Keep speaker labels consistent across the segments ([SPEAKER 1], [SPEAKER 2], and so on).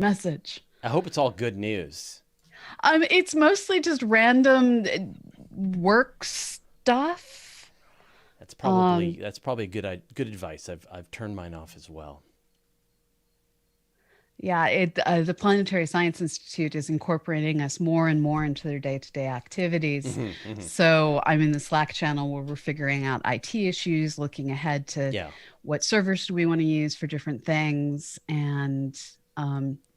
[SPEAKER 1] message.
[SPEAKER 2] I hope it's all good news.
[SPEAKER 1] It's mostly just random work stuff. Um,
[SPEAKER 2] That's probably good advice. I've turned mine off as well.
[SPEAKER 1] yeah, the Planetary Science Institute is incorporating us more and more into their day-to-day activities.
[SPEAKER 2] Hmm, hmm.
[SPEAKER 1] So I'm in the Slack channel where we're figuring out IT issues, looking ahead to
[SPEAKER 2] Yeah.
[SPEAKER 1] what servers do we want to use for different things. And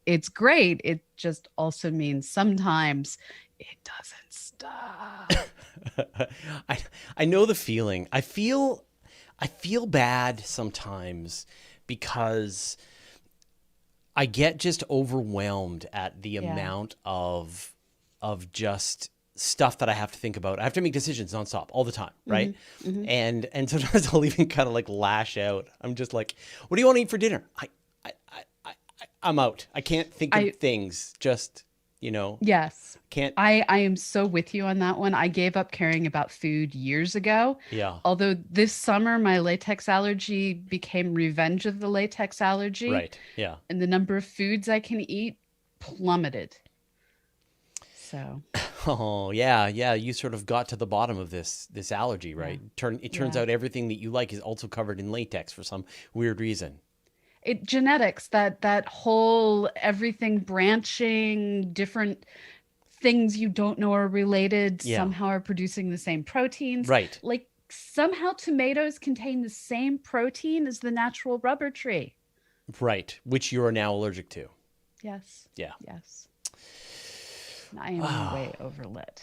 [SPEAKER 1] it's great. It just also means sometimes it doesn't stop.
[SPEAKER 2] I I know the feeling. I feel bad sometimes because I get just overwhelmed at the
[SPEAKER 1] Yeah.
[SPEAKER 2] amount of just stuff that I have to think about. I have to make decisions nonstop all the time,
[SPEAKER 1] Hmm.
[SPEAKER 2] right?
[SPEAKER 1] Hmm.
[SPEAKER 2] And sometimes I'll even kind of like lash out. I'm just like, "What do you want to eat for dinner?" I'm out. I can't think of
[SPEAKER 1] I
[SPEAKER 2] things. Just, you know,
[SPEAKER 1] Yes.
[SPEAKER 2] can't.
[SPEAKER 1] I am so with you on that one. I gave up caring about food years ago.
[SPEAKER 2] Yeah,
[SPEAKER 1] Although this summer my latex allergy became revenge of the latex allergy,
[SPEAKER 2] right. Yeah.
[SPEAKER 1] and the number of foods I can eat plummeted. So,
[SPEAKER 2] Oh, yeah, yeah. You sort of got to the bottom of this allergy,
[SPEAKER 1] yeah.
[SPEAKER 2] right? It turns
[SPEAKER 1] Yeah.
[SPEAKER 2] out everything that you like is also covered in latex for some weird reason.
[SPEAKER 1] It genetics, that whole everything branching, different things you don't know are related
[SPEAKER 2] Yeah,
[SPEAKER 1] somehow are producing the same proteins.
[SPEAKER 2] right,
[SPEAKER 1] Like somehow tomatoes contain the same protein as the natural rubber tree.
[SPEAKER 2] right. Which you are now allergic to.
[SPEAKER 1] Yes.
[SPEAKER 2] Yeah.
[SPEAKER 1] Yes. I am way overlit.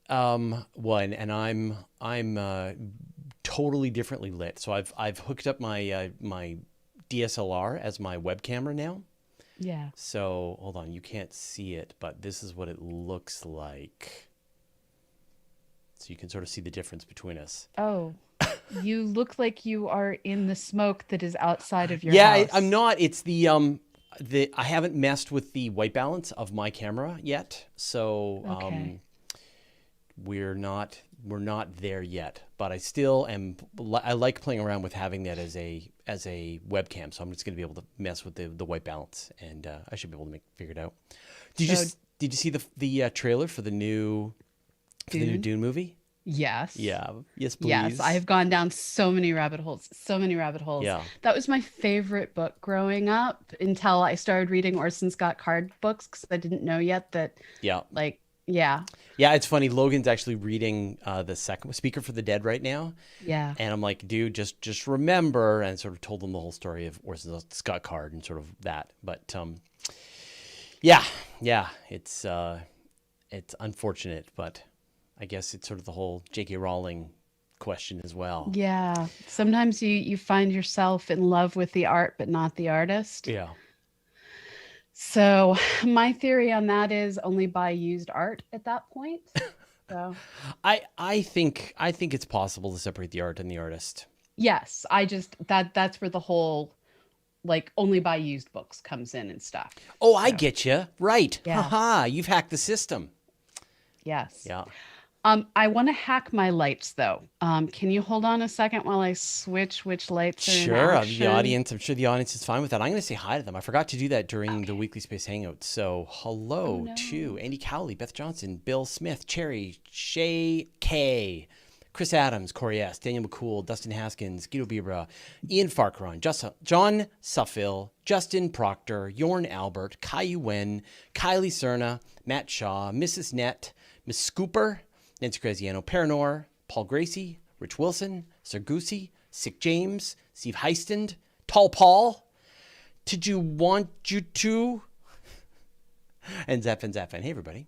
[SPEAKER 2] One, and I'm totally differently lit. So I've hooked up my DSLR as my web camera now.
[SPEAKER 1] Yeah.
[SPEAKER 2] So hold on, you can't see it, but this is what it looks like. So you can sort of see the difference between us.
[SPEAKER 1] Oh, you look like you are in the smoke that is outside of your
[SPEAKER 2] Yeah, I'm
[SPEAKER 1] house.
[SPEAKER 2] not. It's the I haven't messed with the white balance of my camera yet, so
[SPEAKER 1] Okay.
[SPEAKER 2] we're not there yet. But I still am. I like playing around with having that as a webcam, so I'm just going to be able to mess with the white balance, and I should be able to figure it out.
[SPEAKER 1] So,
[SPEAKER 2] Did you see the trailer for the new
[SPEAKER 1] Dune?
[SPEAKER 2] Dune movie?
[SPEAKER 1] Yes.
[SPEAKER 2] Yeah. Yes,
[SPEAKER 1] Yes, I
[SPEAKER 2] please.
[SPEAKER 1] have gone down so many rabbit holes, so many rabbit holes.
[SPEAKER 2] Yeah.
[SPEAKER 1] That was my favorite book growing up until I started reading Orson Scott Card books because I didn't know yet that,
[SPEAKER 2] Yeah.
[SPEAKER 1] like, yeah,
[SPEAKER 2] Yeah, it's funny. Logan's actually reading the second Speaker for the Dead right now,
[SPEAKER 1] yeah.
[SPEAKER 2] and I'm like, dude, just remember, and sort of told him the whole story of Orson Scott Card and sort of that. But yeah, yeah, it's unfortunate, but I guess it's sort of the whole J.K. Rowling question as well.
[SPEAKER 1] Yeah. Sometimes you find yourself in love with the art but not the artist.
[SPEAKER 2] Yeah,
[SPEAKER 1] So my theory on that is only buy used art at that point. So
[SPEAKER 2] I think it's possible to separate the art and the artist.
[SPEAKER 1] yes, I just that's where the whole like only buy used books comes in and stuff.
[SPEAKER 2] Oh, I
[SPEAKER 1] So
[SPEAKER 2] get you. Right.
[SPEAKER 1] yeah,
[SPEAKER 2] Haha, you've hacked the system.
[SPEAKER 1] yes.
[SPEAKER 2] Yeah.
[SPEAKER 1] I want to hack my lights though. Can you hold on a second while I switch which lights are in
[SPEAKER 2] Sure,
[SPEAKER 1] action?
[SPEAKER 2] I'm sure the audience is fine with that. I'm going to say hi to them. I forgot to do that during the
[SPEAKER 1] Okay.
[SPEAKER 2] Weekly Space Hangout. So,
[SPEAKER 1] Oh
[SPEAKER 2] hello to
[SPEAKER 1] no.
[SPEAKER 2] Andy Cowley, Beth Johnson, Bill Smith, Cherry, Shay K, Chris Adams, Corey S., Daniel McCool, Dustin Haskins, Guido Bibra, Ian Farquharan, John Suffill, Justin Proctor, Yorn Albert, Caillou Wen, Kylie Cerna, Matt Shaw, Mrs. Net, Miss Scooper, Nancy Graziano, Paranor, Paul Gracie, Rich Wilson, Sir Goosey, Sick James, Steve Heiston, Tall Paul, Did You Want You To, and Zaffin. Hey, everybody.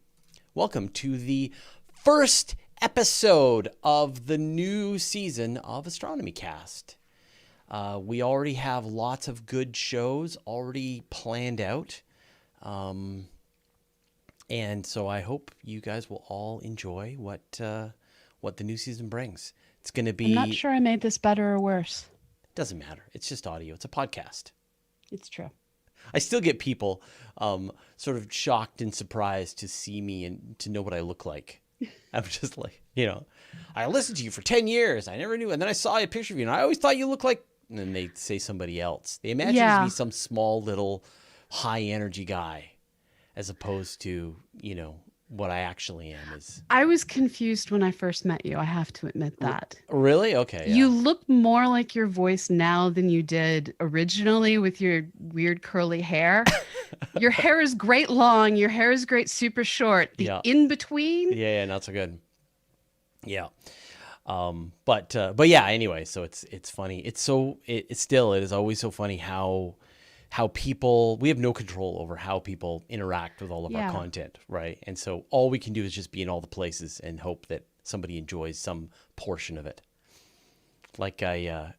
[SPEAKER 2] Welcome to the first episode of the new season of Astronomy Cast. We already have lots of good shows already planned out. And so I hope you guys will all enjoy what the new season brings. It's going to
[SPEAKER 1] I'm not
[SPEAKER 2] be
[SPEAKER 1] sure I made this better or worse.
[SPEAKER 2] doesn't matter. It's just audio. It's a podcast.
[SPEAKER 1] It's true.
[SPEAKER 2] I still get people sort of shocked and surprised to see me and to know what I look like. I'm just like, I listened to you for 10 years. I never knew. And then I saw a picture of you and I always thought you looked like and then they say somebody else. They imagine it to
[SPEAKER 1] Yeah.
[SPEAKER 2] be some small little high energy guy, as opposed to, what I actually am is.
[SPEAKER 1] I was confused when I first met you. I have to admit that.
[SPEAKER 2] Really? Okay,
[SPEAKER 1] You
[SPEAKER 2] yeah.
[SPEAKER 1] look more like your voice now than you did originally with your weird curly hair. Your hair is great long. Your hair is great super short. The
[SPEAKER 2] Yeah.
[SPEAKER 1] in between.
[SPEAKER 2] Yeah, not so good. Yeah. But yeah, anyway, so it's funny. It is always so funny how people, we have no control over how people interact with all of our
[SPEAKER 1] Yeah.
[SPEAKER 2] content, right? And so all we can do is just be in all the places and hope that somebody enjoys some portion of it. Like I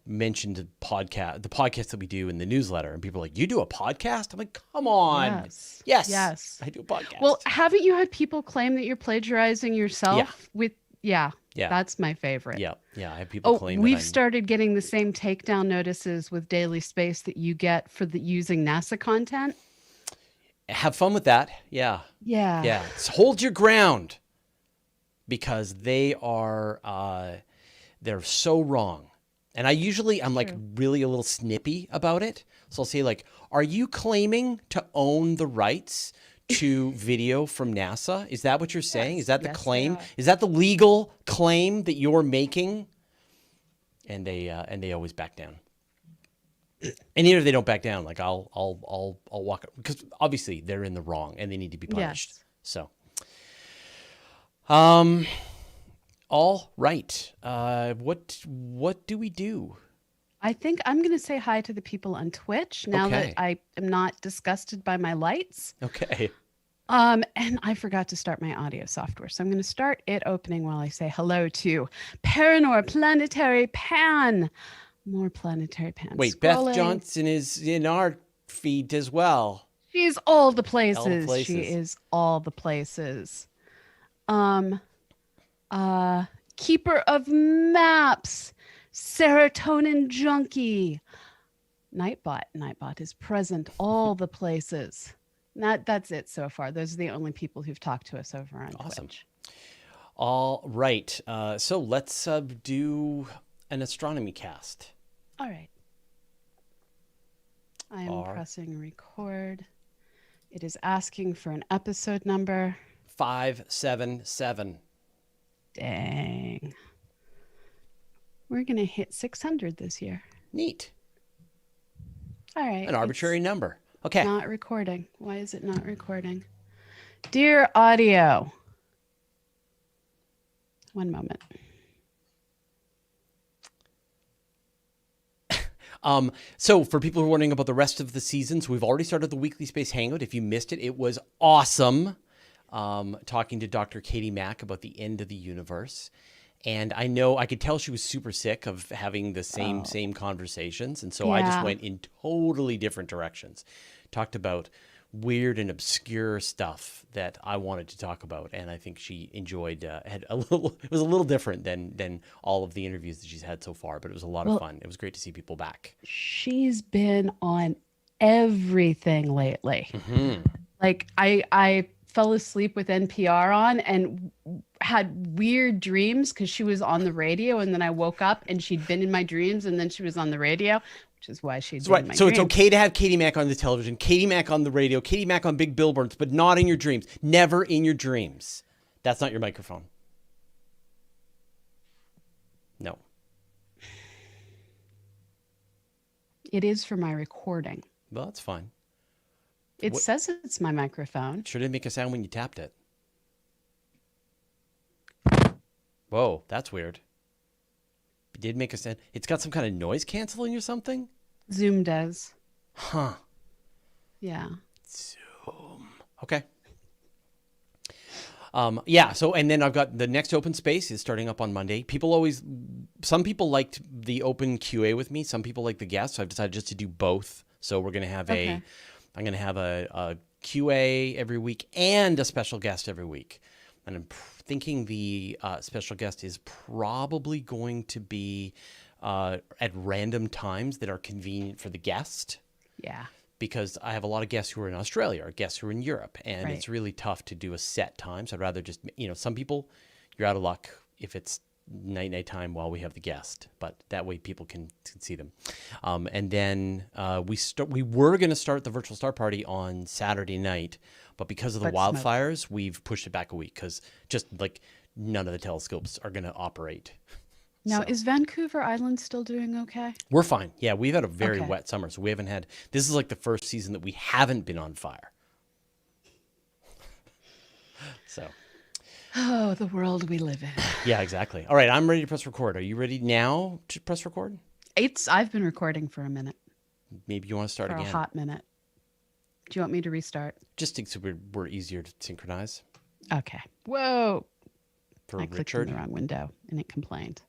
[SPEAKER 2] mentioned the podcast that we do in the newsletter, and people are like, "You do a podcast?" I'm like, "Come on,
[SPEAKER 1] Yes.
[SPEAKER 2] yes,
[SPEAKER 1] Yes.
[SPEAKER 2] I do a podcast."
[SPEAKER 1] Well, haven't you had people claim that you're plagiarizing yourself yeah,
[SPEAKER 2] Yeah.
[SPEAKER 1] that's my favorite.
[SPEAKER 2] yeah, I have people
[SPEAKER 1] Oh,
[SPEAKER 2] claim that
[SPEAKER 1] we've
[SPEAKER 2] I'm.
[SPEAKER 1] started getting the same takedown notices with Daily Space that you get for the using NASA content.
[SPEAKER 2] Have fun with that. Yeah.
[SPEAKER 1] Yeah.
[SPEAKER 2] Yeah. Hold your ground, because they're so wrong. And I'm like really a little snippy about it. So I'll say, like, are you claiming to own the rights to video from NASA? Is that what you're saying? Is that the
[SPEAKER 1] Yes, they
[SPEAKER 2] claim?
[SPEAKER 1] are.
[SPEAKER 2] Is that the legal claim that you're making? And they always back down. And even if they don't back down, like I'll walk, because obviously they're in the wrong and they need to be punished.
[SPEAKER 1] Yes.
[SPEAKER 2] So, all right. What do we do?
[SPEAKER 1] I think I'm going to say hi to the people on Twitch now
[SPEAKER 2] Okay.
[SPEAKER 1] that I am not disgusted by my lights.
[SPEAKER 2] Okay.
[SPEAKER 1] And I forgot to start my audio software. So I'm going to start it opening while I say hello to Paranor Planetary Pan. More Planetary Pan.
[SPEAKER 2] Wait,
[SPEAKER 1] Scrolling.
[SPEAKER 2] Beth Johnson is in our feed as well.
[SPEAKER 1] She's all the places.
[SPEAKER 2] All the places.
[SPEAKER 1] She is all the places. Keeper of Maps, Serotonin Junkie, Nightbot. Nightbot is present all the places. That's it so far. Those are the only people who've talked to us over on
[SPEAKER 2] Awesome.
[SPEAKER 1] Twitch.
[SPEAKER 2] All right. So let's do an astronomy cast.
[SPEAKER 1] All right. I am pressing record. It is asking for an episode number.
[SPEAKER 2] 577.
[SPEAKER 1] Dang. We're going to hit 600 this year.
[SPEAKER 2] Neat.
[SPEAKER 1] All right.
[SPEAKER 2] An arbitrary number. Okay.
[SPEAKER 1] Not recording. Why is it not recording? Dear audio. One moment.
[SPEAKER 2] So for people who are wondering about the rest of the seasons, we've already started the weekly space hangout. If you missed it, it was awesome. Talking to Dr. Katie Mack about the end of the universe. And I could tell she was super sick of having the same conversations. And so I just went in totally different directions. Talked about weird and obscure stuff that I wanted to talk about. And I think she enjoyed, it was a little different than all of the interviews that she's had so far, but it was a lot of fun. It was great to see people back.
[SPEAKER 1] She's been on everything lately.
[SPEAKER 2] Mm-hmm.
[SPEAKER 1] Like I fell asleep with NPR on and had weird dreams because she was on the radio, and then I woke up and she'd been in my dreams, and then she was on the radio, which is why she'd been in my
[SPEAKER 2] So
[SPEAKER 1] dreams.
[SPEAKER 2] it's okay to have Katie Mack on the television, Katie Mack on the radio, Katie Mack on big billboards, but not in your dreams. Never in your dreams. That's not your microphone. No.
[SPEAKER 1] It is for my recording.
[SPEAKER 2] Well, that's fine.
[SPEAKER 1] It says it's my microphone.
[SPEAKER 2] Sure didn't make a sound when you tapped it. Whoa, that's weird. It did make a sound. It's got some kind of noise canceling or something?
[SPEAKER 1] Zoom does.
[SPEAKER 2] Huh.
[SPEAKER 1] Yeah.
[SPEAKER 2] Zoom. Okay. Yeah, so, and then I've got the next open space is starting up on Monday. Some people liked the open QA with me. Some people like the guests. So I've decided just to do both. So we're going to have I'm going to have a QA every week and a special guest every week. And I'm thinking the special guest is probably going to be at random times that are convenient for the guest.
[SPEAKER 1] Yeah.
[SPEAKER 2] Because I have a lot of guests who are in Australia or guests who are in Europe, and it's really tough to do a set time. So I'd rather just, some people, you're out of luck if it's nighttime while we have the guest, but that way people can see them. And then we were going to start the virtual star party on Saturday night, but because of the wildfires, we've pushed it back a week because just like none of the telescopes are going to operate.
[SPEAKER 1] Now, is Vancouver Island still doing okay?
[SPEAKER 2] We're fine. Yeah, we've had a very wet summer, so we haven't had. This is like the first season that we haven't been on fire. So.
[SPEAKER 1] Oh, the world we live in.
[SPEAKER 2] Yeah, exactly. All right, I'm ready to press record. Are you ready now to press record?
[SPEAKER 1] I've been recording for a minute.
[SPEAKER 2] Maybe you want to start again.
[SPEAKER 1] For a hot minute. Do you want me to restart?
[SPEAKER 2] Just so we're easier to synchronize.
[SPEAKER 1] Okay. Whoa.
[SPEAKER 2] For
[SPEAKER 1] I clicked
[SPEAKER 2] Richard.
[SPEAKER 1] in the wrong window and it complained.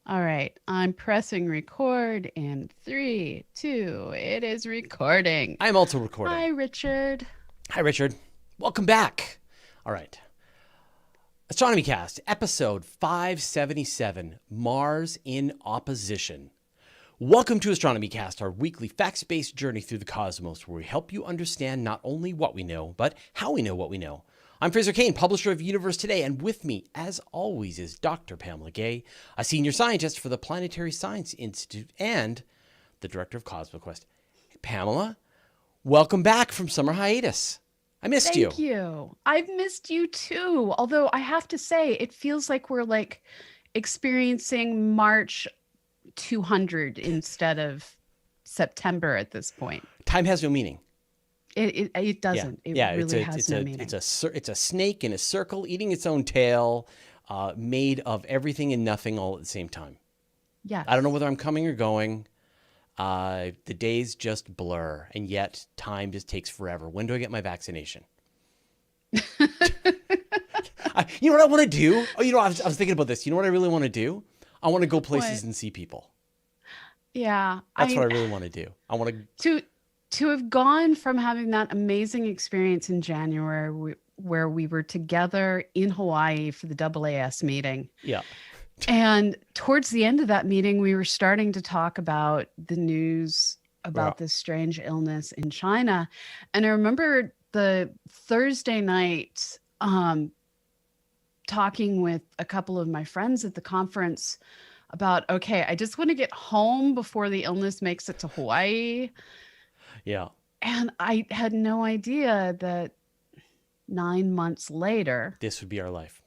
[SPEAKER 1] All right, I'm pressing record in 3, 2. It is recording.
[SPEAKER 2] I'm also recording.
[SPEAKER 1] Hi, Richard.
[SPEAKER 2] Hi, Richard. Welcome back. All right. Astronomy Cast, episode 577, Mars in Opposition. Welcome to Astronomy Cast, our weekly facts-based journey through the cosmos, where we help you understand not only what we know, but how we know what we know. I'm Frasier Cain, publisher of Universe Today, and with me, as always, is Dr. Pamela Gay, a senior scientist for the Planetary Science Institute and the director of CosmoQuest. Pamela, welcome back from summer hiatus. I missed you.
[SPEAKER 1] Thank you. I've missed you too. Although I have to say, it feels like we're like experiencing March 200 instead of September at this point.
[SPEAKER 2] Time has no meaning.
[SPEAKER 1] It doesn't.
[SPEAKER 2] Yeah.
[SPEAKER 1] It really has no meaning.
[SPEAKER 2] It's a snake in a circle eating its own tail, made of everything and nothing all at the same time.
[SPEAKER 1] Yeah.
[SPEAKER 2] I don't know whether I'm coming or going. The days just blur, and yet time just takes forever. When do I get my vaccination? You know what I want to do? Oh, I was thinking about this. You know what I really want to do? I want to go places and see people.
[SPEAKER 1] Yeah.
[SPEAKER 2] That's what I really want to do. I want
[SPEAKER 1] to have gone from having that amazing experience in January where we were together in Hawaii for the AAS meeting.
[SPEAKER 2] Yeah.
[SPEAKER 1] And towards the end of that meeting, we were starting to talk about the news about this strange illness in China. And I remember the Thursday night talking with a couple of my friends at the conference about, okay, I just want to get home before the illness makes it to Hawaii.
[SPEAKER 2] Yeah.
[SPEAKER 1] And I had no idea that 9 months later,
[SPEAKER 2] this would be our life.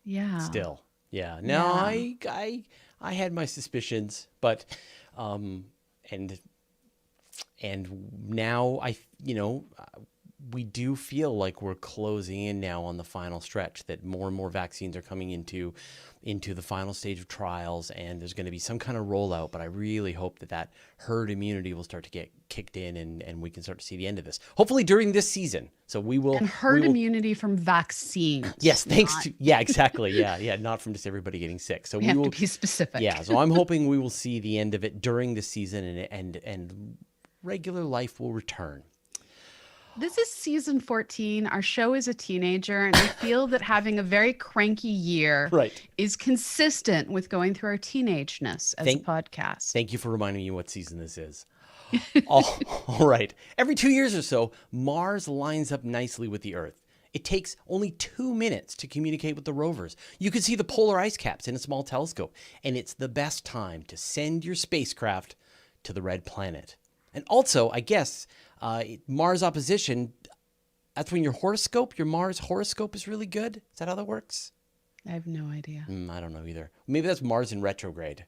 [SPEAKER 1] Yeah.
[SPEAKER 2] Still. Yeah. No, I had my suspicions, but and now we do feel like we're closing in now on the final stretch, that more and more vaccines are coming into the final stage of trials, and there's going to be some kind of rollout. But I really hope that herd immunity will start to get kicked in, and we can start to see the end of this, hopefully during this season. So we will.
[SPEAKER 1] And herd immunity from vaccines.
[SPEAKER 2] Yes, exactly. Yeah, not from just everybody getting sick. So
[SPEAKER 1] we have to be specific.
[SPEAKER 2] Yeah, so I'm hoping we will see the end of it during the season, and regular life will return.
[SPEAKER 1] This is season 14. Our show is a teenager, and I feel that having a very cranky year is consistent with going through our teenageness as a podcast.
[SPEAKER 2] Thank you for reminding me what season this is. All right. Every 2 years or so, Mars lines up nicely with the Earth. It takes only 2 minutes to communicate with the rovers. You can see the polar ice caps in a small telescope, and it's the best time to send your spacecraft to the red planet. And also, I guess, Mars opposition, that's when your Mars horoscope is really good? Is that how that works?
[SPEAKER 1] I have no idea.
[SPEAKER 2] I don't know either. Maybe that's Mars in retrograde.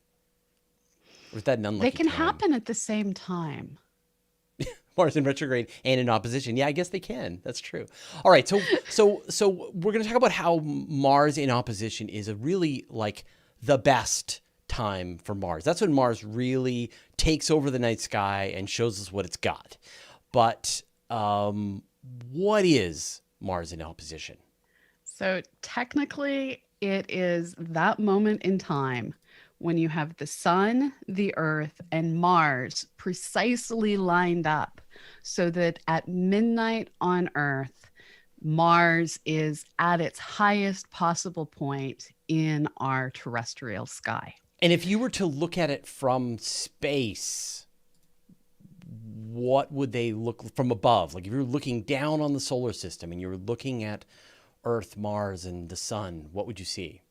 [SPEAKER 2] Or is that an unlucky
[SPEAKER 1] They can
[SPEAKER 2] time?
[SPEAKER 1] happen at the same time.
[SPEAKER 2] Mars in retrograde and in opposition. Yeah, I guess they can. That's true. All right, so we're going to talk about how Mars in opposition is a really like the best time for Mars. That's when Mars really takes over the night sky and shows us what it's got. But what is Mars in opposition?
[SPEAKER 1] So technically, it is that moment in time when you have the sun, the Earth, and Mars precisely lined up so that at midnight on Earth, Mars is at its highest possible point in our terrestrial sky.
[SPEAKER 2] And if you were to look at it from space, what would they look from above? Like if you were looking down on the solar system and you were looking at Earth, Mars, and the sun, what would you see?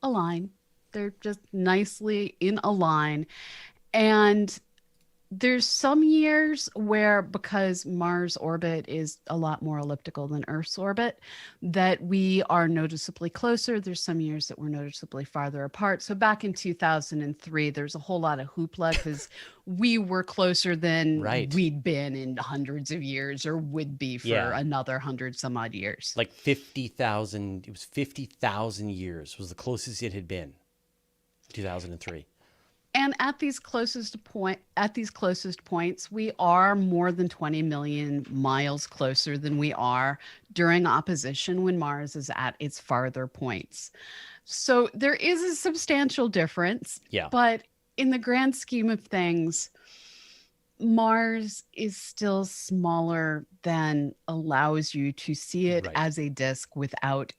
[SPEAKER 1] a line. They're just nicely in a line. And there's some years where, because Mars orbit is a lot more elliptical than Earth's orbit, that we are noticeably closer. There's some years that we're noticeably farther apart. So back in 2003, there's a whole lot of hoopla because we were closer than
[SPEAKER 2] Right.
[SPEAKER 1] we'd been in hundreds of years or would be for
[SPEAKER 2] Yeah.
[SPEAKER 1] another 100 some odd years.
[SPEAKER 2] Like 50,000, it was 50,000 years was the closest it had been, 2003.
[SPEAKER 1] And at these closest points, we are more than 20 million miles closer than we are during opposition when Mars is at its farther points. So there is a substantial difference.
[SPEAKER 2] Yeah.
[SPEAKER 1] But in the grand scheme of things, Mars is still smaller than allows you to see it
[SPEAKER 2] Right.
[SPEAKER 1] as a disk without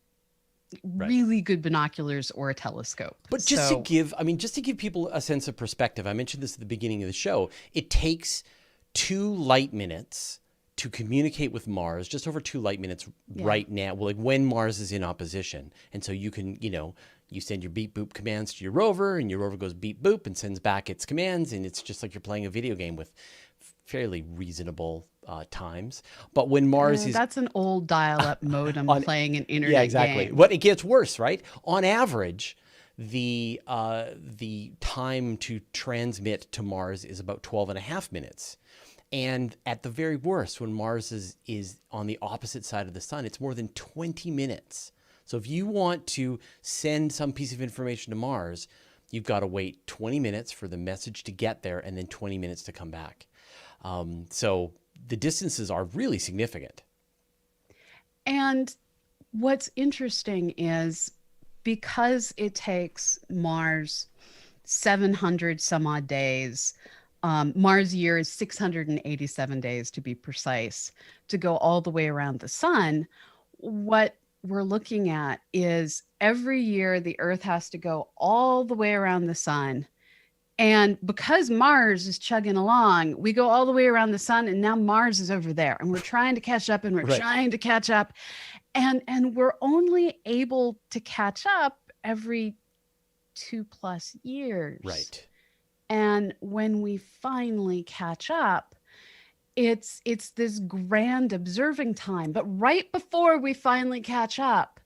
[SPEAKER 2] Right.
[SPEAKER 1] really good binoculars or a telescope.
[SPEAKER 2] But just to give people a sense of perspective, I mentioned this at the beginning of the show. It takes 2 light minutes to communicate with Mars, just over 2 light minutes right now, well, like when Mars is in opposition. And so you can, you send your beep boop commands to your rover, and your rover goes beep boop and sends back its commands, and it's just like you're playing a video game with fairly reasonable times. But when Mars is...
[SPEAKER 1] That's an old dial-up modem playing an internet
[SPEAKER 2] Yeah, exactly.
[SPEAKER 1] game.
[SPEAKER 2] What it gets worse, right? On average, the time to transmit to Mars is about 12 and a half minutes. And at the very worst, when Mars is on the opposite side of the sun, it's more than 20 minutes. So if you want to send some piece of information to Mars, you've got to wait 20 minutes for the message to get there and then 20 minutes to come back. So the distances are really significant.
[SPEAKER 1] And what's interesting is, because it takes Mars 700 some odd days, Mars year is 687 days to be precise, to go all the way around the sun. What we're looking at is every year the Earth has to go all the way around the sun. And because Mars is chugging along, we go all the way around the sun, and now Mars is over there, and we're trying to catch up, and we're trying to catch up. And we're only able to catch up every 2+ years.
[SPEAKER 2] Right.
[SPEAKER 1] And when we finally catch up, it's this grand observing time. But right before we finally catch up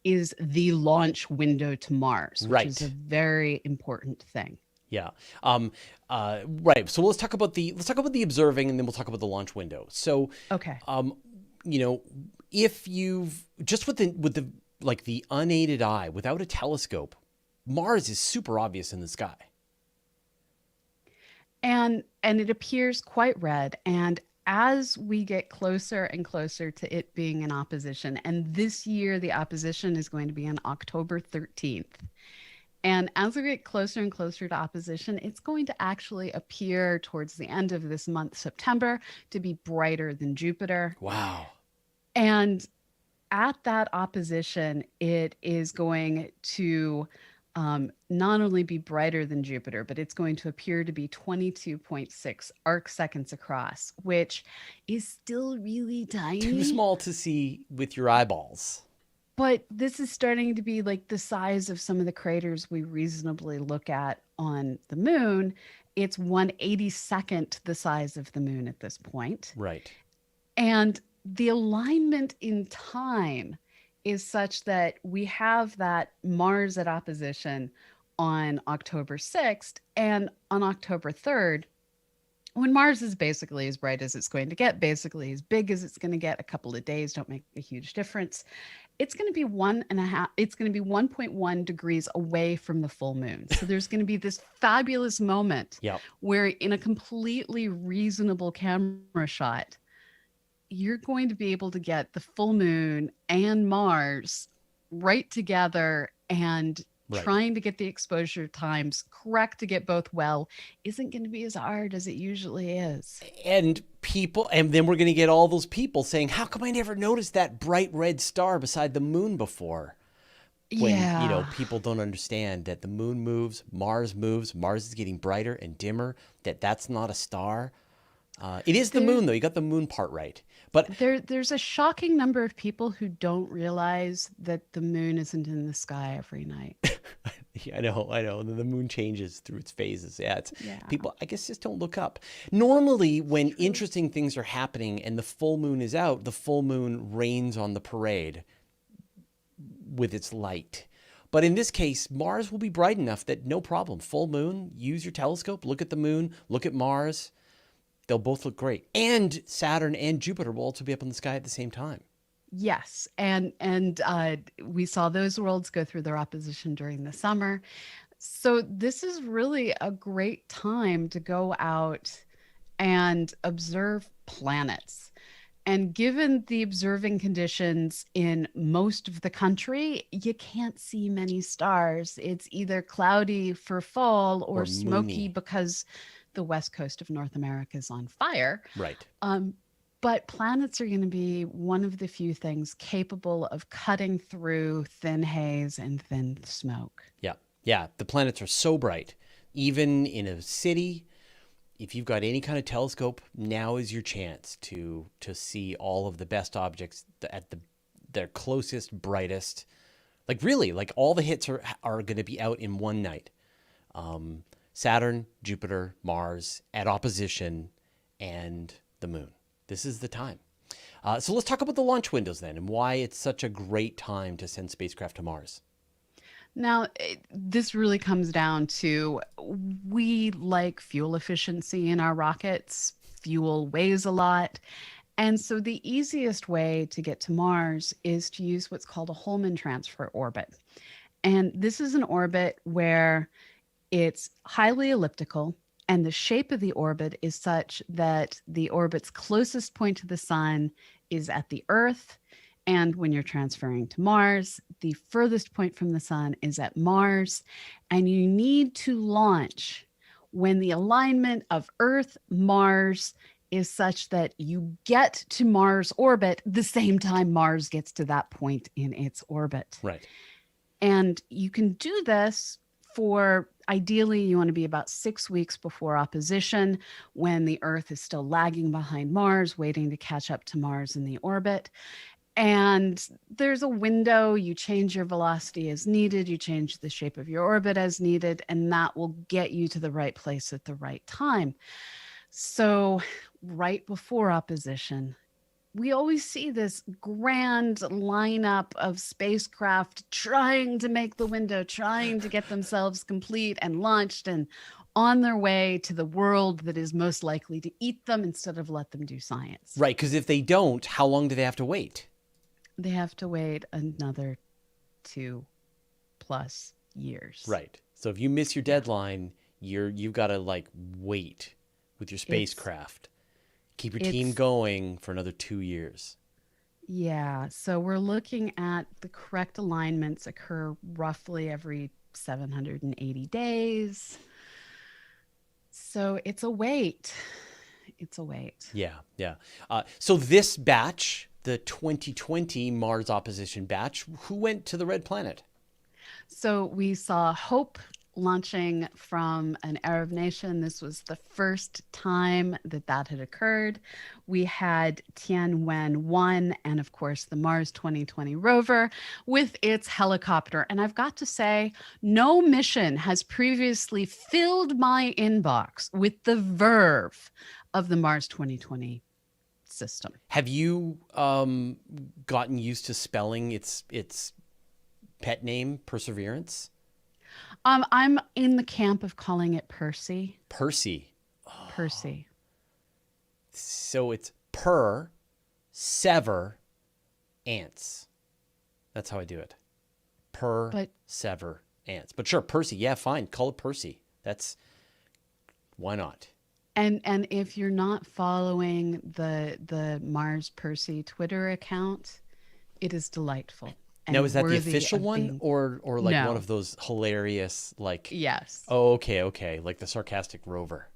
[SPEAKER 1] is the launch window to Mars, which is a very important thing.
[SPEAKER 2] Yeah. Right. So let's talk about the observing, and then we'll talk about the launch window. So,
[SPEAKER 1] okay.
[SPEAKER 2] If you've just with the unaided eye, without a telescope, Mars is super obvious in the sky.
[SPEAKER 1] And it appears quite red. And as we get closer and closer to it being in opposition, and this year the opposition is going to be on October 13th. And as we get closer and closer to opposition, it's going to actually appear towards the end of this month, September, to be brighter than Jupiter.
[SPEAKER 2] Wow. And
[SPEAKER 1] at that opposition, it is going to not only be brighter than Jupiter, but it's going to appear to be 22.6 arc seconds across, which is still really tiny.
[SPEAKER 2] Too small to see with your eyeballs.
[SPEAKER 1] But this is starting to be like the size of some of the craters we reasonably look at on the moon. It's 1/82nd the size of the moon at this point.
[SPEAKER 2] Right.
[SPEAKER 1] And the alignment in time is such that we have that Mars at opposition on October 6th, and on October 3rd, when Mars is basically as bright as it's going to get, basically as big as it's going to get, a couple of days don't make a huge difference. It's going to be 1.1 degrees away from the full moon. So there's going to be this fabulous moment where, in a completely reasonable camera shot, you're going to be able to get the full moon and Mars right together, and trying to get the exposure times correct to get both well isn't going to be as hard as it usually is.
[SPEAKER 2] And then we're going to get all those people saying, how come I never noticed that bright red star beside the moon before? When, people don't understand that the moon moves, Mars is getting brighter and dimmer, that's not a star. It is the moon, though. You got the moon part right. But
[SPEAKER 1] There's a shocking number of people who don't realize that the moon isn't in the sky every night.
[SPEAKER 2] yeah, I know. The moon changes through its phases. Yeah,
[SPEAKER 1] Yeah.
[SPEAKER 2] people, I guess, just don't look up. Normally, when interesting things are happening and the full moon is out, the full moon rains on the parade with its light. But in this case, Mars will be bright enough that no problem. Full moon, use your telescope, look at the moon, look at Mars. They'll both look great. And Saturn and Jupiter will also be up in the sky at the same time.
[SPEAKER 1] Yes, and we saw those worlds go through their opposition during the summer. So this is really a great time to go out and observe planets. And given the observing conditions in most of the country, you can't see many stars. It's either cloudy for fall or smoky
[SPEAKER 2] moony.
[SPEAKER 1] because the west coast of North America is on fire.
[SPEAKER 2] Right.
[SPEAKER 1] But planets are going to be one of the few things capable of cutting through thin haze and thin smoke.
[SPEAKER 2] Yeah. Yeah. The planets are so bright. Even in a city, if you've got any kind of telescope, now is your chance to see all of the best objects at their closest, brightest. Like really, like all the hits are going to be out in one night. Saturn, Jupiter, Mars at opposition, and the moon. This is the time. So let's talk about the launch windows then and why it's such a great time to send spacecraft to Mars.
[SPEAKER 1] Now, this really comes down to we like fuel efficiency in our rockets. Fuel weighs a lot. And so the easiest way to get to Mars is to use what's called a Holman transfer orbit. And this is an orbit where it's highly elliptical, and the shape of the orbit is such that the orbit's closest point to the sun is at the Earth. And when you're transferring to Mars, the furthest point from the sun is at Mars. And you need to launch when the alignment of Earth, Mars is such that you get to Mars orbit the same time Mars gets to that point in its orbit.
[SPEAKER 2] Right.
[SPEAKER 1] And you can do this for ideally, you want to be about 6 weeks before opposition when the Earth is still lagging behind Mars, waiting to catch up to Mars in the orbit. And there's a window, you change your velocity as needed, you change the shape of your orbit as needed, and that will get you to the right place at the right time. So right before opposition, we always see this grand lineup of spacecraft trying to make the window, trying to get themselves complete and launched and on their way to the world that is most likely to eat them instead of let them do science.
[SPEAKER 2] Right, because if they don't, how long do they have to wait?
[SPEAKER 1] They have to wait another 2+ years.
[SPEAKER 2] Right. So if you miss your deadline, you've got to like wait with your spacecraft. Keep your team going for another 2 years.
[SPEAKER 1] Yeah. So we're looking at the correct alignments occur roughly every 780 days. So it's a wait. It's a wait.
[SPEAKER 2] Yeah, yeah. So this batch, the 2020 Mars opposition batch, who went to the red planet?
[SPEAKER 1] So we saw Hope launching from an Arab nation. This was the first time that had occurred. We had Tianwen-1 and, of course, the Mars 2020 rover with its helicopter. And I've got to say, no mission has previously filled my inbox with the verve of the Mars 2020 system.
[SPEAKER 2] Have you gotten used to spelling its pet name, Perseverance?
[SPEAKER 1] I'm in the camp of calling it Percy.
[SPEAKER 2] Percy.
[SPEAKER 1] Percy.
[SPEAKER 2] So it's sever ants. That's how I do it. Sever ants. But sure, Percy. Yeah, fine. Call it Percy. Why not?
[SPEAKER 1] And if you're not following the Mars Percy Twitter account, it is delightful.
[SPEAKER 2] Now, is that the official one or like
[SPEAKER 1] No.
[SPEAKER 2] one of those hilarious, like,
[SPEAKER 1] Yes.
[SPEAKER 2] oh, okay, like the sarcastic Rover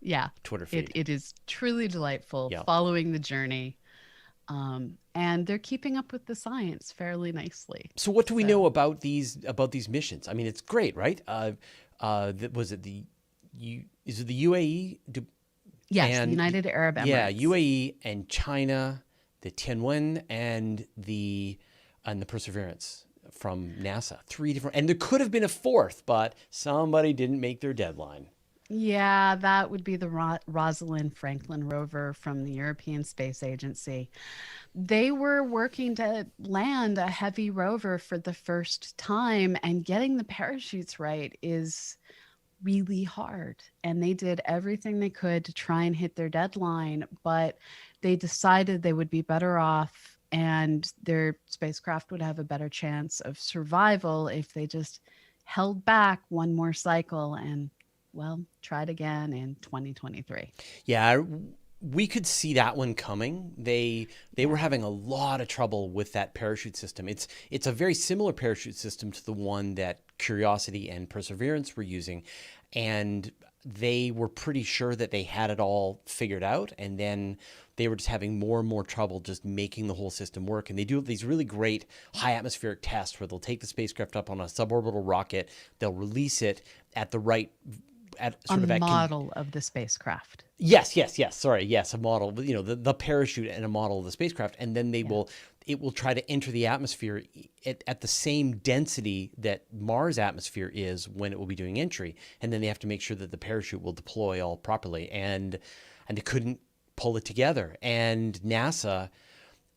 [SPEAKER 1] Yeah.
[SPEAKER 2] Twitter feed?
[SPEAKER 1] It is truly delightful
[SPEAKER 2] Yeah.
[SPEAKER 1] following the journey. And they're keeping up with the science fairly nicely.
[SPEAKER 2] So what do we know about these missions? I mean, it's great, right? Was it is it the UAE?
[SPEAKER 1] Yes, the
[SPEAKER 2] And
[SPEAKER 1] United Arab
[SPEAKER 2] yeah,
[SPEAKER 1] Emirates.
[SPEAKER 2] UAE and China, the Tianwen and the Perseverance from NASA. Three different, and there could have been a fourth, but somebody didn't make their deadline.
[SPEAKER 1] Yeah, that would be the Rosalind Franklin rover from the European Space Agency. They were working to land a heavy rover for the first time, and getting the parachutes right is really hard. And they did everything they could to try and hit their deadline, but they decided they would be better off and their spacecraft would have a better chance of survival if they just held back one more cycle and, well, tried again in 2023.
[SPEAKER 2] Yeah, we could see that one coming. They were
[SPEAKER 1] Yeah.
[SPEAKER 2] having a lot of trouble with that parachute system. It's a very similar parachute system to the one that Curiosity and Perseverance were using, and they were pretty sure that they had it all figured out, and then they were just having more and more trouble just making the whole system work. And they do these really great high atmospheric tests where they'll take the spacecraft up on a suborbital rocket, they'll release it at the right at
[SPEAKER 1] A
[SPEAKER 2] sort of at
[SPEAKER 1] model of the spacecraft.
[SPEAKER 2] yes. Sorry, yes, a model. You know, the parachute and a model of the spacecraft, and then
[SPEAKER 1] Yeah.
[SPEAKER 2] it will try to enter the atmosphere at the same density that Mars' atmosphere is when it will be doing entry, and then they have to make sure that the parachute will deploy all properly, and they couldn't pull it together, and NASA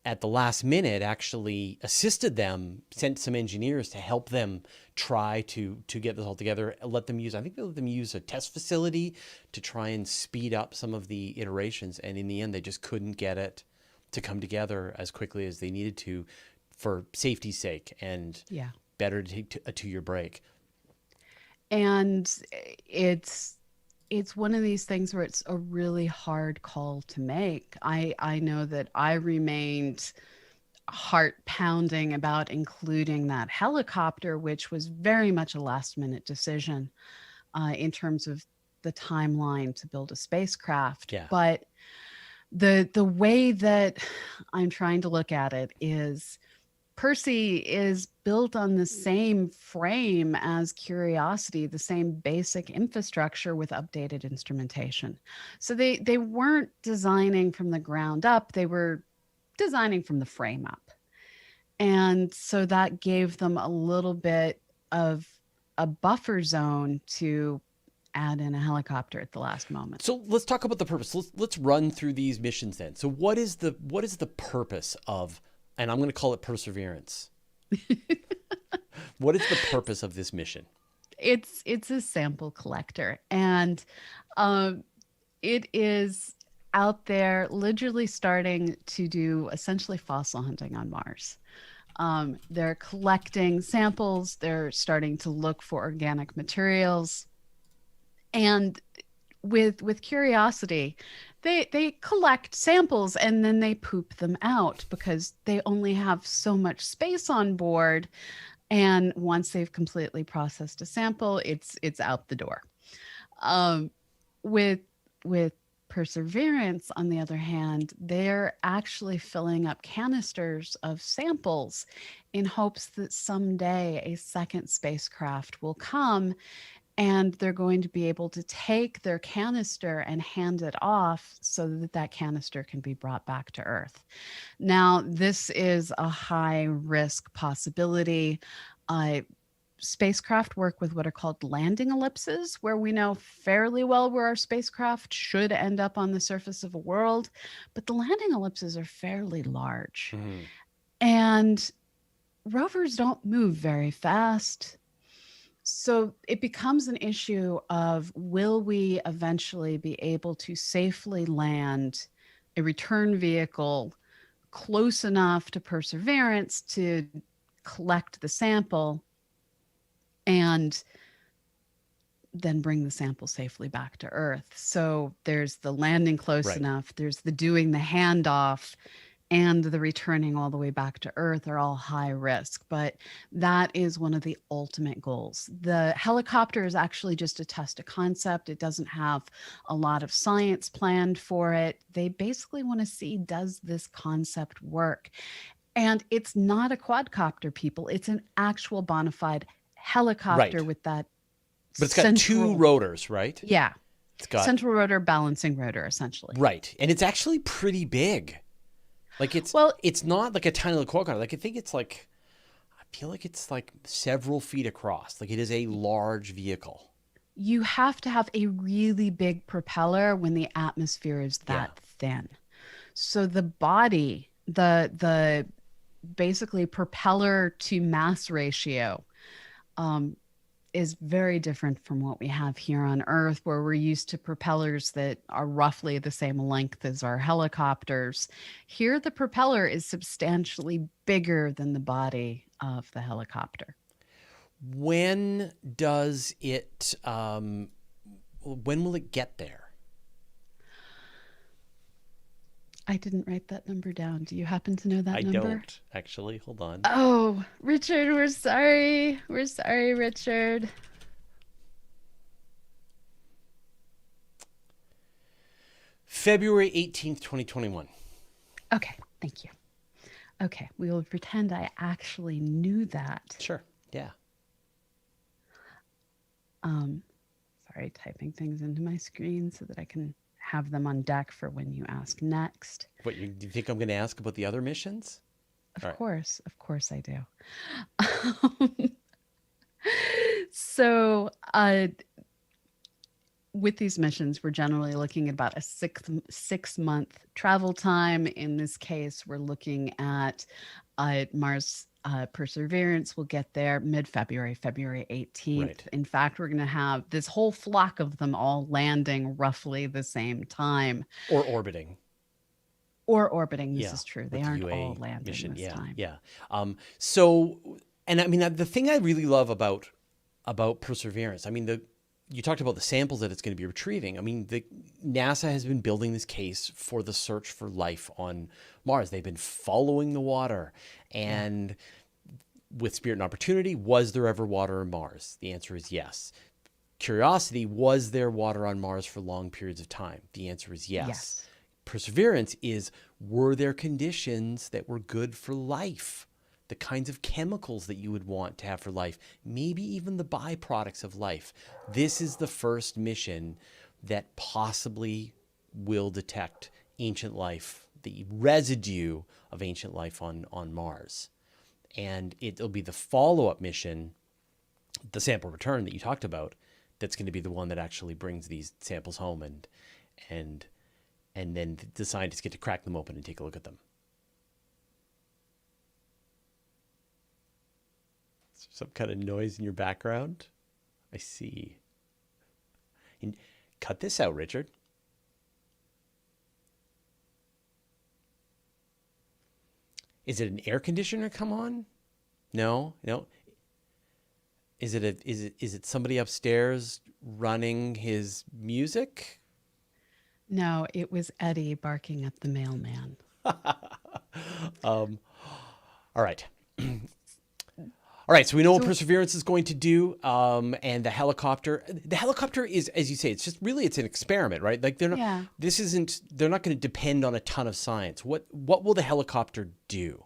[SPEAKER 2] at the last minute actually assisted them, sent some engineers to help them try to get this all together, let them use, I think they let them use a test facility to try and speed up some of the iterations. And in the end, they just couldn't get it to come together as quickly as they needed to for safety's sake and
[SPEAKER 1] Yeah.
[SPEAKER 2] better to take a 2-year break.
[SPEAKER 1] And it's one of these things where it's a really hard call to make. I know that I remained heart pounding about including that helicopter, which was very much a last minute decision in terms of the timeline to build a spacecraft.
[SPEAKER 2] Yeah.
[SPEAKER 1] But the way that I'm trying to look at it is Percy is built on the same frame as Curiosity, the same basic infrastructure with updated instrumentation. So they weren't designing from the ground up, they were designing from the frame up. And so that gave them a little bit of a buffer zone to add in a helicopter at the last moment.
[SPEAKER 2] So let's talk about the purpose. Let's run through these missions then. So what is the purpose of, and I'm going to call it Perseverance. What is the purpose of this mission?
[SPEAKER 1] It's a sample collector, and it is out there literally starting to do essentially fossil hunting on Mars. They're collecting samples. They're starting to look for organic materials, and with Curiosity, they collect samples and then they poop them out because they only have so much space on board. And once they've completely processed a sample, it's out the door. Um, with Perseverance, on the other hand, they're actually filling up canisters of samples in hopes that someday a second spacecraft will come and they're going to be able to take their canister and hand it off so that that canister can be brought back to Earth. Now, this is a high risk possibility. Spacecraft work with what are called landing ellipses, where we know fairly well where our spacecraft should end up on the surface of a world, but the landing ellipses are fairly large.
[SPEAKER 2] Mm-hmm.
[SPEAKER 1] And rovers don't move very fast. So it becomes an issue of, will we eventually be able to safely land a return vehicle close enough to Perseverance to collect the sample and then bring the sample safely back to Earth? So there's the landing close
[SPEAKER 2] Right.
[SPEAKER 1] enough, there's the doing the handoff, and the returning all the way back to Earth are all high risk. But that is one of the ultimate goals. The helicopter is actually just a test of concept. It doesn't have a lot of science planned for it. They basically want to see, does this concept work? And it's not a quadcopter, people. It's an actual bona fide helicopter
[SPEAKER 2] Right.
[SPEAKER 1] with that
[SPEAKER 2] But it's got two rotors, right?
[SPEAKER 1] Yeah.
[SPEAKER 2] It's got
[SPEAKER 1] Central rotor, balancing rotor, essentially.
[SPEAKER 2] right, and it's actually pretty big. Like
[SPEAKER 1] Well,
[SPEAKER 2] it's not like a tiny little quadcopter. Like I think it's like I feel like it's like several feet across. Like it is a large vehicle.
[SPEAKER 1] you have to have a really big propeller when the atmosphere is
[SPEAKER 2] Yeah.
[SPEAKER 1] that thin. So the body, the basically propeller to mass ratio, um, is very different from what we have here on Earth, where we're used to propellers that are roughly the same length as our helicopters. Here, the propeller is substantially bigger than the body of the helicopter.
[SPEAKER 2] When does it? When will it get there?
[SPEAKER 1] I didn't write that number down. Do you happen to know that
[SPEAKER 2] I
[SPEAKER 1] number?
[SPEAKER 2] don't actually. Hold on.
[SPEAKER 1] Oh, Richard, we're sorry. We're sorry, Richard.
[SPEAKER 2] February 18th, 2021.
[SPEAKER 1] Okay, thank you. Okay, we will pretend I actually knew that.
[SPEAKER 2] Sure. Yeah.
[SPEAKER 1] Sorry, typing things into my screen so that I can have them on deck for when you ask next.
[SPEAKER 2] What do you think I'm going to ask about the other missions? All right.
[SPEAKER 1] Of course I do. So, with these missions, we're generally looking at about a six-month travel time. In this case, we're looking at Mars Perseverance will get there mid-February, February 18th.
[SPEAKER 2] Right.
[SPEAKER 1] In fact, we're going to have this whole flock of them all landing roughly the same time.
[SPEAKER 2] Or orbiting.
[SPEAKER 1] Or orbiting. This
[SPEAKER 2] Yeah,
[SPEAKER 1] is true.
[SPEAKER 2] with
[SPEAKER 1] They
[SPEAKER 2] the
[SPEAKER 1] aren't
[SPEAKER 2] UA
[SPEAKER 1] all landing
[SPEAKER 2] mission.
[SPEAKER 1] this
[SPEAKER 2] Yeah.
[SPEAKER 1] time.
[SPEAKER 2] Yeah. So, and I mean, the thing I really love about Perseverance, I mean, you talked about the samples that it's going to be retrieving. I mean, NASA has been building this case for the search for life on Mars. They've been following the water. And with Spirit and Opportunity, was there ever water on Mars? The answer is yes. Curiosity, was there water on Mars for long periods of time? The answer is yes. Perseverance is, were there conditions that were good for life? The kinds of chemicals that you would want to have for life, maybe even the byproducts of life. This is the first mission that possibly will detect ancient life, the residue of ancient life on Mars. And it'll be the follow-up mission, the sample return that you talked about, that's going to be the one that actually brings these samples home and then the scientists get to crack them open and take a look at them. Some kind of noise in your background? I see. And cut this out, Richard. Is it an air conditioner come on? No. Is it somebody upstairs running his music?
[SPEAKER 1] No, it was Eddie barking at the mailman.
[SPEAKER 2] All right. All right, so we know what Perseverance is going to do, and the helicopter is, as you say, it's an experiment, right? Like they're not going to depend on a ton of science. What will the helicopter do?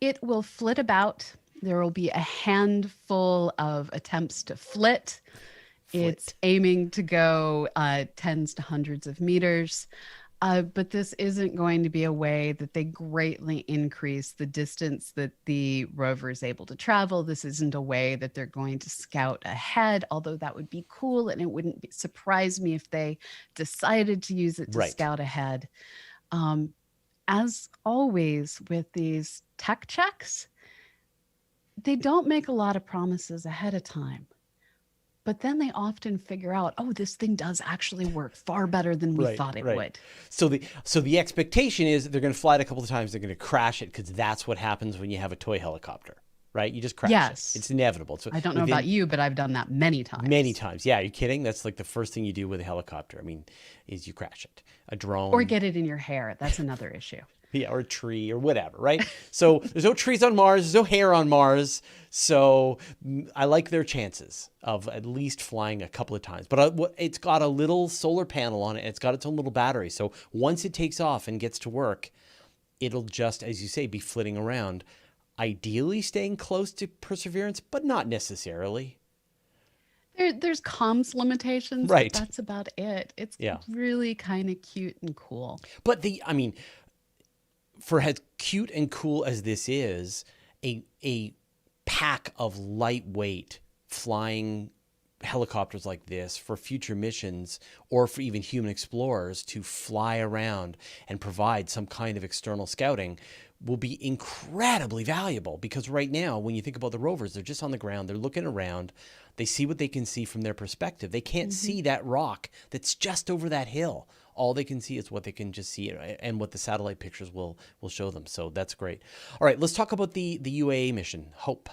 [SPEAKER 1] It will flit about. There will be a handful of attempts to flit. It's aiming to go tens to hundreds of meters. But this isn't going to be a way that they greatly increase the distance that the rover is able to travel. This isn't a way that they're going to scout ahead, although that would be cool. And it wouldn't surprise me if they decided to use it to scout ahead. As always with these tech checks, they don't make a lot of promises ahead of time. But then they often figure out, oh, this thing does actually work far better than we thought it would.
[SPEAKER 2] So the expectation is they're going to fly it a couple of times. They're going to crash it because that's what happens when you have a toy helicopter, right? You just crash it. It's inevitable. So
[SPEAKER 1] I don't know about you, but I've done that many times.
[SPEAKER 2] Many times. Yeah, are you kidding? That's like the first thing you do with a helicopter. I mean, is you crash it. A drone.
[SPEAKER 1] Or get it in your hair. That's another issue.
[SPEAKER 2] Yeah, or a tree or whatever, right? So there's no trees on Mars. There's no hair on Mars. So I like their chances of at least flying a couple of times. But it's got a little solar panel on it. And it's got its own little battery. So once it takes off and gets to work, it'll just, as you say, be flitting around, ideally staying close to Perseverance, but not necessarily.
[SPEAKER 1] There's comms limitations, but
[SPEAKER 2] Right.
[SPEAKER 1] that's about it. It's
[SPEAKER 2] Yeah.
[SPEAKER 1] really kind of cute and cool.
[SPEAKER 2] But I mean, for as cute and cool as this is, a pack of lightweight flying helicopters like this for future missions or for even human explorers to fly around and provide some kind of external scouting will be incredibly valuable, because right now when you think about the rovers, they're just on the ground, they're looking around, they see what they can see from their perspective. They can't see that rock that's just over that hill. All they can see is what they can just see and what the satellite pictures will show them. So that's great. All right, let's talk about the UAA mission, Hope.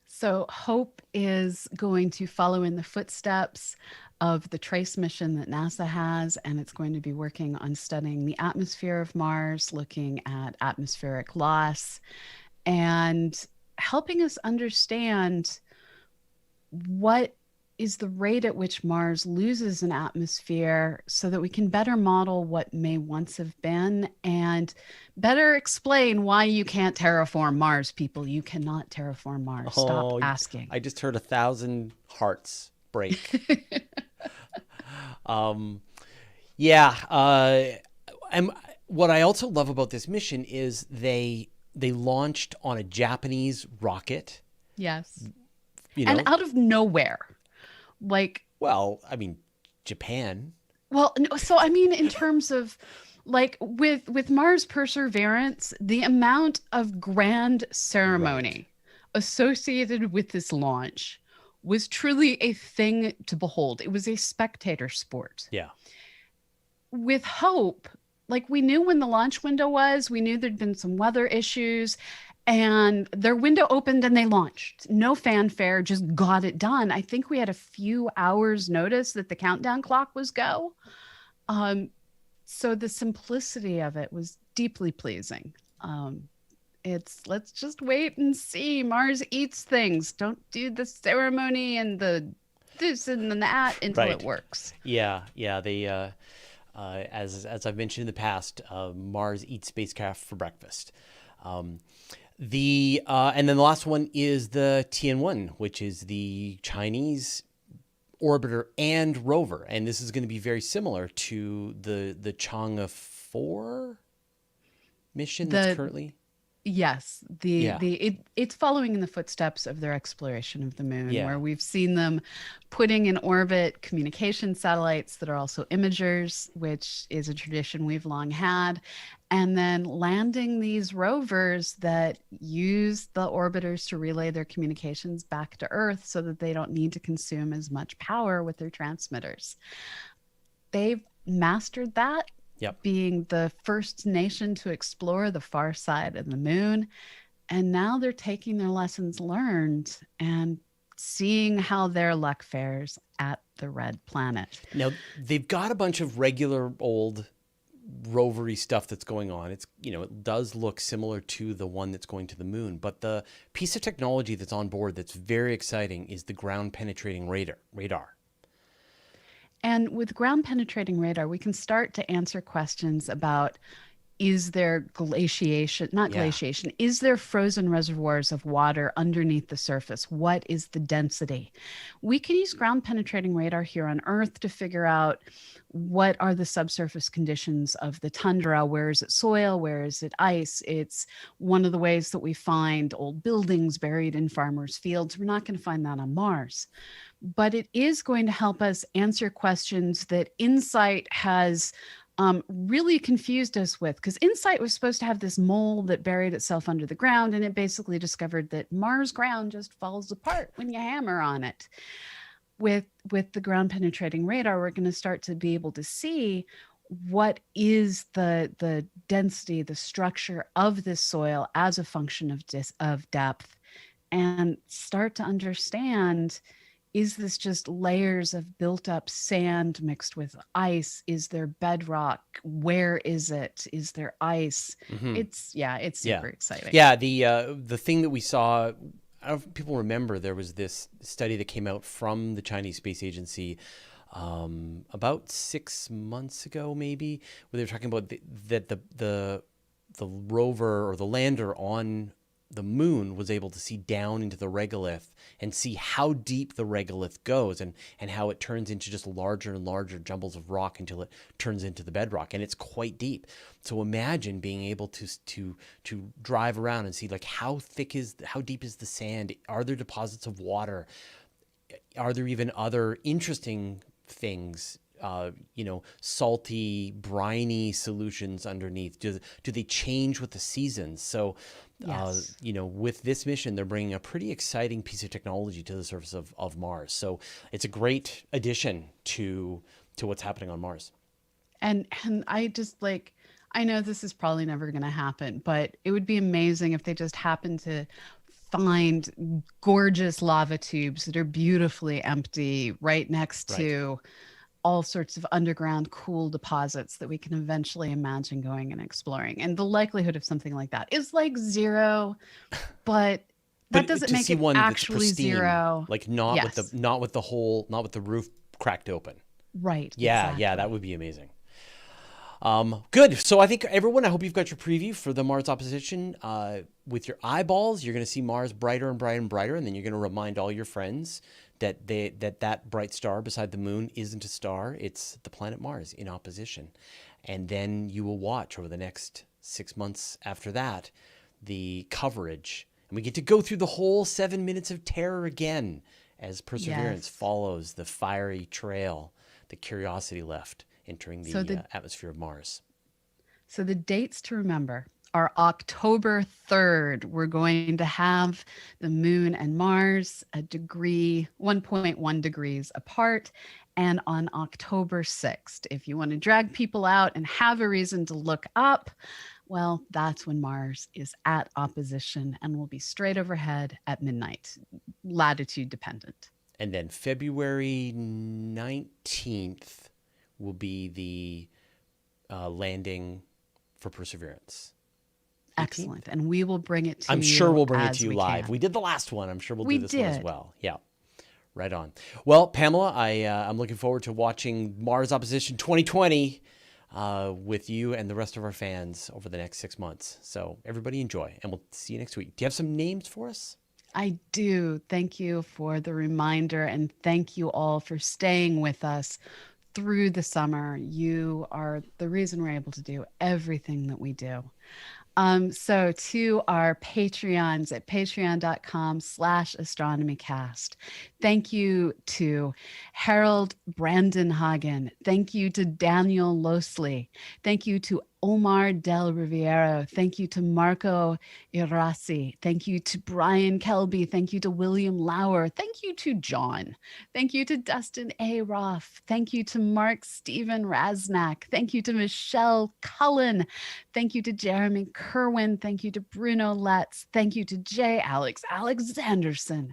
[SPEAKER 1] So Hope is going to follow in the footsteps of the TRACE mission that NASA has, and it's going to be working on studying the atmosphere of Mars, looking at atmospheric loss, and helping us understand what is the rate at which Mars loses an atmosphere so that we can better model what may once have been and better explain why you can't terraform Mars, people. You cannot terraform Mars. Stop
[SPEAKER 2] Oh,
[SPEAKER 1] asking.
[SPEAKER 2] I just heard 1,000 hearts break. Yeah. And what I also love about this mission is they launched on a Japanese rocket.
[SPEAKER 1] Yes.
[SPEAKER 2] You know,
[SPEAKER 1] And out of nowhere. Like,
[SPEAKER 2] well, I mean, Japan.
[SPEAKER 1] well, no, so I mean, in terms of like with Mars Perseverance, the amount of grand ceremony associated with this launch was truly a thing to behold. It was a spectator sport.
[SPEAKER 2] Yeah.
[SPEAKER 1] With Hope, like we knew when the launch window was, we knew there'd been some weather issues, and their window opened and they launched. No fanfare, just got it done. I think we had a few hours notice that the countdown clock was go. So the simplicity of it was deeply pleasing. It's let's just wait and see. Mars eats things. Don't do the ceremony and the this and that until it works.
[SPEAKER 2] Yeah, yeah. They, as I've mentioned in the past, Mars eats spacecraft for breakfast. And then the last one is the Tianwen, which is the Chinese orbiter and rover, and this is going to be very similar to the Chang'e 4 mission that's currently.
[SPEAKER 1] Yes, it's following in the footsteps of their exploration of the moon, where we've seen them putting in orbit communication satellites that are also imagers, which is a tradition we've long had, and then landing these rovers that use the orbiters to relay their communications back to Earth so that they don't need to consume as much power with their transmitters. They've mastered that.
[SPEAKER 2] Yep.
[SPEAKER 1] Being the first nation to explore the far side of the moon. And now they're taking their lessons learned and seeing how their luck fares at the red planet.
[SPEAKER 2] Now, they've got a bunch of regular old rovery stuff that's going on. It's, it does look similar to the one that's going to the moon, but the piece of technology that's on board that's very exciting is the ground penetrating radar.
[SPEAKER 1] And with ground penetrating radar, we can start to answer questions about, is there glaciation, is there frozen reservoirs of water underneath the surface? What is the density? We can use ground penetrating radar here on Earth to figure out what are the subsurface conditions of the tundra. Where is it soil? Where is it ice? It's one of the ways that we find old buildings buried in farmers' fields. We're not going to find that on Mars. But it is going to help us answer questions that InSight has really confused us with, because InSight was supposed to have this mole that buried itself under the ground, and it basically discovered that Mars ground just falls apart when you hammer on it. With the ground penetrating radar, we're going to start to be able to see what is the density, the structure of this soil as a function of depth, and start to understand, is this just layers of built up sand mixed with ice? Is there bedrock? Where is it? Is there ice?
[SPEAKER 2] Mm-hmm.
[SPEAKER 1] It's super exciting.
[SPEAKER 2] Yeah, the thing that we saw, I don't know if people remember, there was this study that came out from the Chinese Space Agency about 6 months ago, maybe, where they were talking about that the rover or the lander on the moon was able to see down into the regolith and see how deep the regolith goes, and how it turns into just larger and larger jumbles of rock until it turns into the bedrock, and it's quite deep. So imagine being able to drive around and see like how deep is the sand? Are there deposits of water? Are there even other interesting things? Salty, briny solutions underneath? Do they change with the seasons? So,
[SPEAKER 1] Yes.
[SPEAKER 2] with this mission, they're bringing a pretty exciting piece of technology to the surface of Mars. So it's a great addition to what's happening on Mars.
[SPEAKER 1] And I just like, I know this is probably never going to happen, but it would be amazing if they just happened to find gorgeous lava tubes that are beautifully empty right next
[SPEAKER 2] Right.
[SPEAKER 1] to all sorts of underground cool deposits that we can eventually imagine going and exploring. And the likelihood of something like that is like zero, but that
[SPEAKER 2] But
[SPEAKER 1] doesn't
[SPEAKER 2] to
[SPEAKER 1] make
[SPEAKER 2] see
[SPEAKER 1] it
[SPEAKER 2] one that's
[SPEAKER 1] actually
[SPEAKER 2] pristine,
[SPEAKER 1] zero.
[SPEAKER 2] like not with
[SPEAKER 1] Yes.
[SPEAKER 2] the roof cracked open.
[SPEAKER 1] Right.
[SPEAKER 2] Yeah,
[SPEAKER 1] Exactly.
[SPEAKER 2] that would be amazing. Good. So I think everyone, I hope you've got your preview for the Mars opposition. With your eyeballs, you're going to see Mars brighter and brighter and brighter, and then you're going to remind all your friends that that bright star beside the moon isn't a star; it's the planet Mars in opposition. And then you will watch over the next 6 months after that the coverage, and we get to go through the whole 7 minutes of terror again as Perseverance
[SPEAKER 1] Yes.
[SPEAKER 2] follows the fiery trail that Curiosity left, entering
[SPEAKER 1] So
[SPEAKER 2] the
[SPEAKER 1] the
[SPEAKER 2] atmosphere of Mars.
[SPEAKER 1] So the dates to remember are October 3rd. We're going to have the moon and Mars a degree, 1.1 degrees apart. And on October 6th, if you want to drag people out and have a reason to look up, well, that's when Mars is at opposition and will be straight overhead at midnight, latitude dependent.
[SPEAKER 2] And then February 19th will be the landing for Perseverance. 18th?
[SPEAKER 1] Excellent. And we will bring it to
[SPEAKER 2] I'm
[SPEAKER 1] you
[SPEAKER 2] sure we'll bring it
[SPEAKER 1] as
[SPEAKER 2] to you
[SPEAKER 1] we
[SPEAKER 2] live.
[SPEAKER 1] can.
[SPEAKER 2] We did the last one. I'm sure we'll
[SPEAKER 1] We
[SPEAKER 2] do this one as
[SPEAKER 1] did.
[SPEAKER 2] well. Yeah. Right on. Well, Pamela, I'm looking forward to watching Mars Opposition 2020 with you and the rest of our fans over the next 6 months. So everybody enjoy, and we'll see you next week. Do you have some names for us?
[SPEAKER 1] I do. Thank you for the reminder, and thank you all for staying with us through the summer. You are the reason we're able to do everything that we do. So to our Patreons at patreon.com/astronomycast. Thank you to Harold Brandenhagen. Thank you to Daniel Losley. Thank you to Omar Del Riviero. Thank you to Marco Irasi. Thank you to Brian Kelby. Thank you to William Lauer. Thank you to John. Thank you to Dustin A. Roth. Thank you to Mark Stephen Rasnack. Thank you to Michelle Cullen. Thank you to Jeremy Kerwin. Thank you to Bruno Letts. Thank you to J. Alex Alexanderson.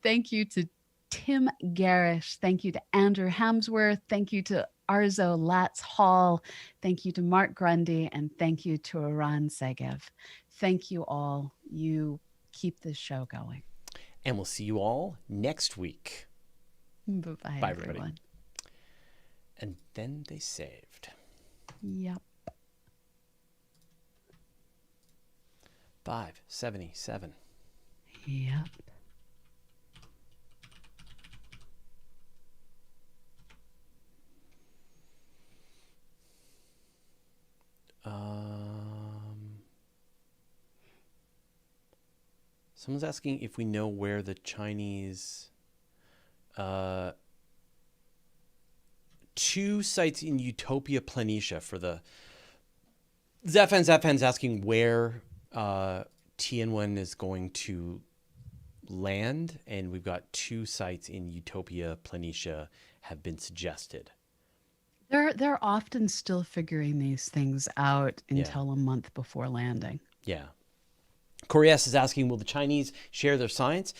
[SPEAKER 1] Thank you to Tim Garish. Thank you to Andrew Hamsworth. Thank you to Arzo Latz Hall. Thank you to Mark Grundy. And thank you to Aran Segev. Thank you all. You keep this show going.
[SPEAKER 2] And we'll see you all next week.
[SPEAKER 1] Bye,
[SPEAKER 2] Bye, everybody.
[SPEAKER 1] everyone.
[SPEAKER 2] And then they saved.
[SPEAKER 1] Yep.
[SPEAKER 2] 577.
[SPEAKER 1] Yep.
[SPEAKER 2] Someone's asking if we know where the Chinese 2 sites in Utopia Planitia for the Zapfan's asking where Tianwen is going to land, and we've got 2 sites in Utopia Planitia have been suggested.
[SPEAKER 1] They're often still figuring these things out until a month before landing.
[SPEAKER 2] Yeah. Corey S. is asking, will the Chinese share their science?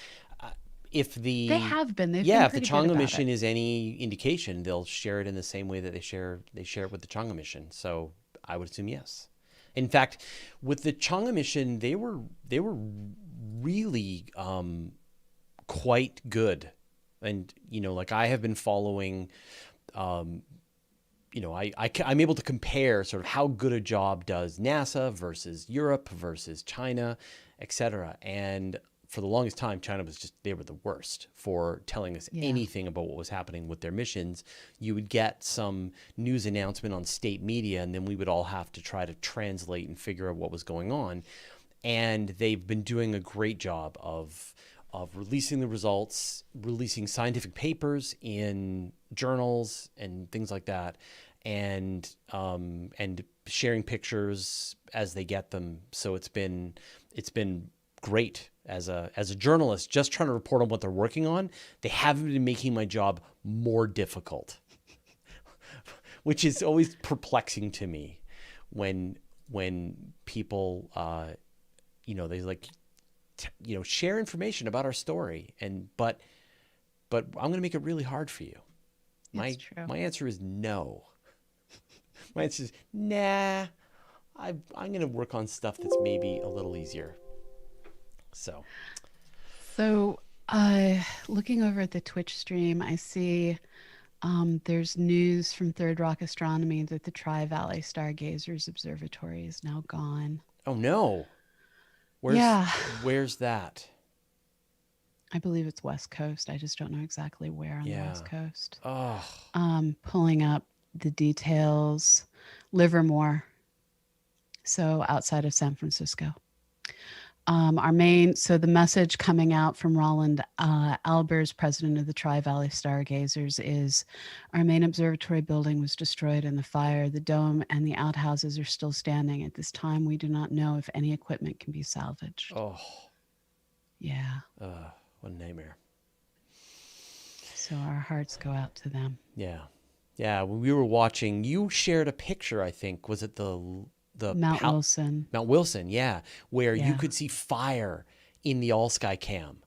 [SPEAKER 2] If the
[SPEAKER 1] They have been. They've
[SPEAKER 2] yeah,
[SPEAKER 1] been
[SPEAKER 2] if the
[SPEAKER 1] pretty good
[SPEAKER 2] Chang'e
[SPEAKER 1] about
[SPEAKER 2] mission
[SPEAKER 1] it.
[SPEAKER 2] is any indication, they'll share it in the same way that they share it with the Chang'e mission. So I would assume yes. In fact, with the Chang'e mission, they were really quite good, and like I have been following I'm able to compare sort of how good a job does NASA versus Europe versus China, et cetera. And for the longest time, China they were the worst for telling us anything about what was happening with their missions. You would get some news announcement on state media, and then we would all have to try to translate and figure out what was going on. And they've been doing a great job of releasing the results, releasing scientific papers in journals and things like that, and sharing pictures as they get them. So it's been great as a journalist, just trying to report on what they're working on. They haven't been making my job more difficult, which is always perplexing to me when people they like share information about our story, but I'm going to make it really hard for you. My answer is no. My answer is nah. I'm going to work on stuff that's maybe a little easier. So
[SPEAKER 1] looking over at the Twitch stream, I see there's news from Third Rock Astronomy that the Tri-Valley Stargazers Observatory is now gone.
[SPEAKER 2] Oh no. Where's that?
[SPEAKER 1] I believe it's West Coast. I just don't know exactly where on the West Coast.
[SPEAKER 2] Oh.
[SPEAKER 1] Pulling up the details. Livermore. So outside of San Francisco. The message coming out from Roland Albers, president of the Tri-Valley Stargazers, is our main observatory building was destroyed in the fire. The dome and the outhouses are still standing. At this time, we do not know if any equipment can be salvaged.
[SPEAKER 2] Oh.
[SPEAKER 1] Yeah.
[SPEAKER 2] What a nightmare.
[SPEAKER 1] So our hearts go out to them.
[SPEAKER 2] Yeah. Yeah. When we were watching, you shared a picture, I think. Was it the
[SPEAKER 1] Mount Wilson.
[SPEAKER 2] Mount Wilson, yeah, where you could see fire in the all sky cam.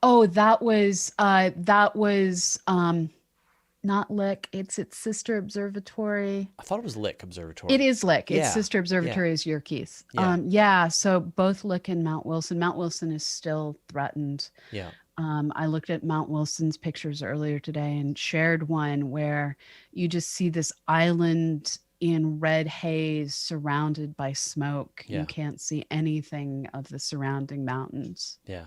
[SPEAKER 1] Oh, that was not Lick. It's its sister observatory.
[SPEAKER 2] I thought it was Lick Observatory.
[SPEAKER 1] It is Lick. Its sister observatory is Yerkes. So both Lick and Mount Wilson. Mount Wilson is still threatened.
[SPEAKER 2] Yeah.
[SPEAKER 1] I looked at Mount Wilson's pictures earlier today and shared one where you just see this island in red haze surrounded by smoke. You can't see anything of the surrounding mountains.
[SPEAKER 2] Yeah.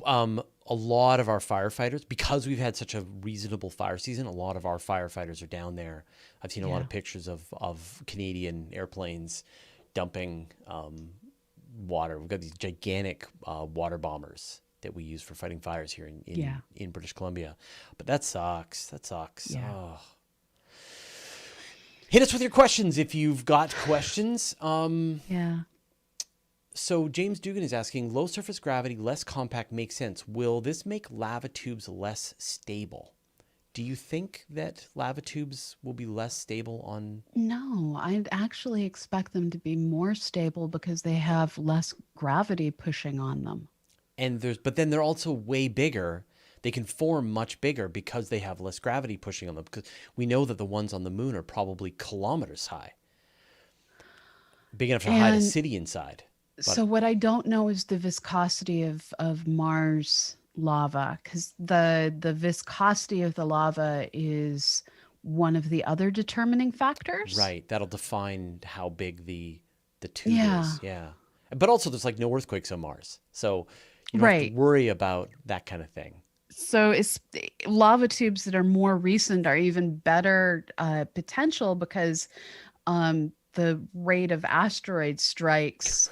[SPEAKER 2] A lot of our firefighters, because we've had such a reasonable fire season, a lot of our firefighters are down there. I've seen a lot of pictures of Canadian airplanes dumping water. We've got these gigantic water bombers that we use for fighting fires here in British Columbia. But that sucks.
[SPEAKER 1] Yeah.
[SPEAKER 2] Oh. Hit us with your questions if you've got questions. So James Dugan is asking, low surface gravity, less compact makes sense. Will this make lava tubes less stable? Do you think that lava tubes will be less stable on?
[SPEAKER 1] No, I'd actually expect them to be more stable because they have less gravity pushing on them.
[SPEAKER 2] But then they're also way bigger. They can form much bigger because they have less gravity pushing on them. Because we know that the ones on the moon are probably kilometers high, big enough to hide a city inside.
[SPEAKER 1] So what I don't know is the viscosity of Mars lava, because the viscosity of the lava is one of the other determining factors.
[SPEAKER 2] Right, that'll define how big the tube is. Yeah, but also there's like no earthquakes on Mars, so you don't have to worry about that kind of thing.
[SPEAKER 1] So it's lava tubes that are more recent are even better potential because the rate of asteroid strikes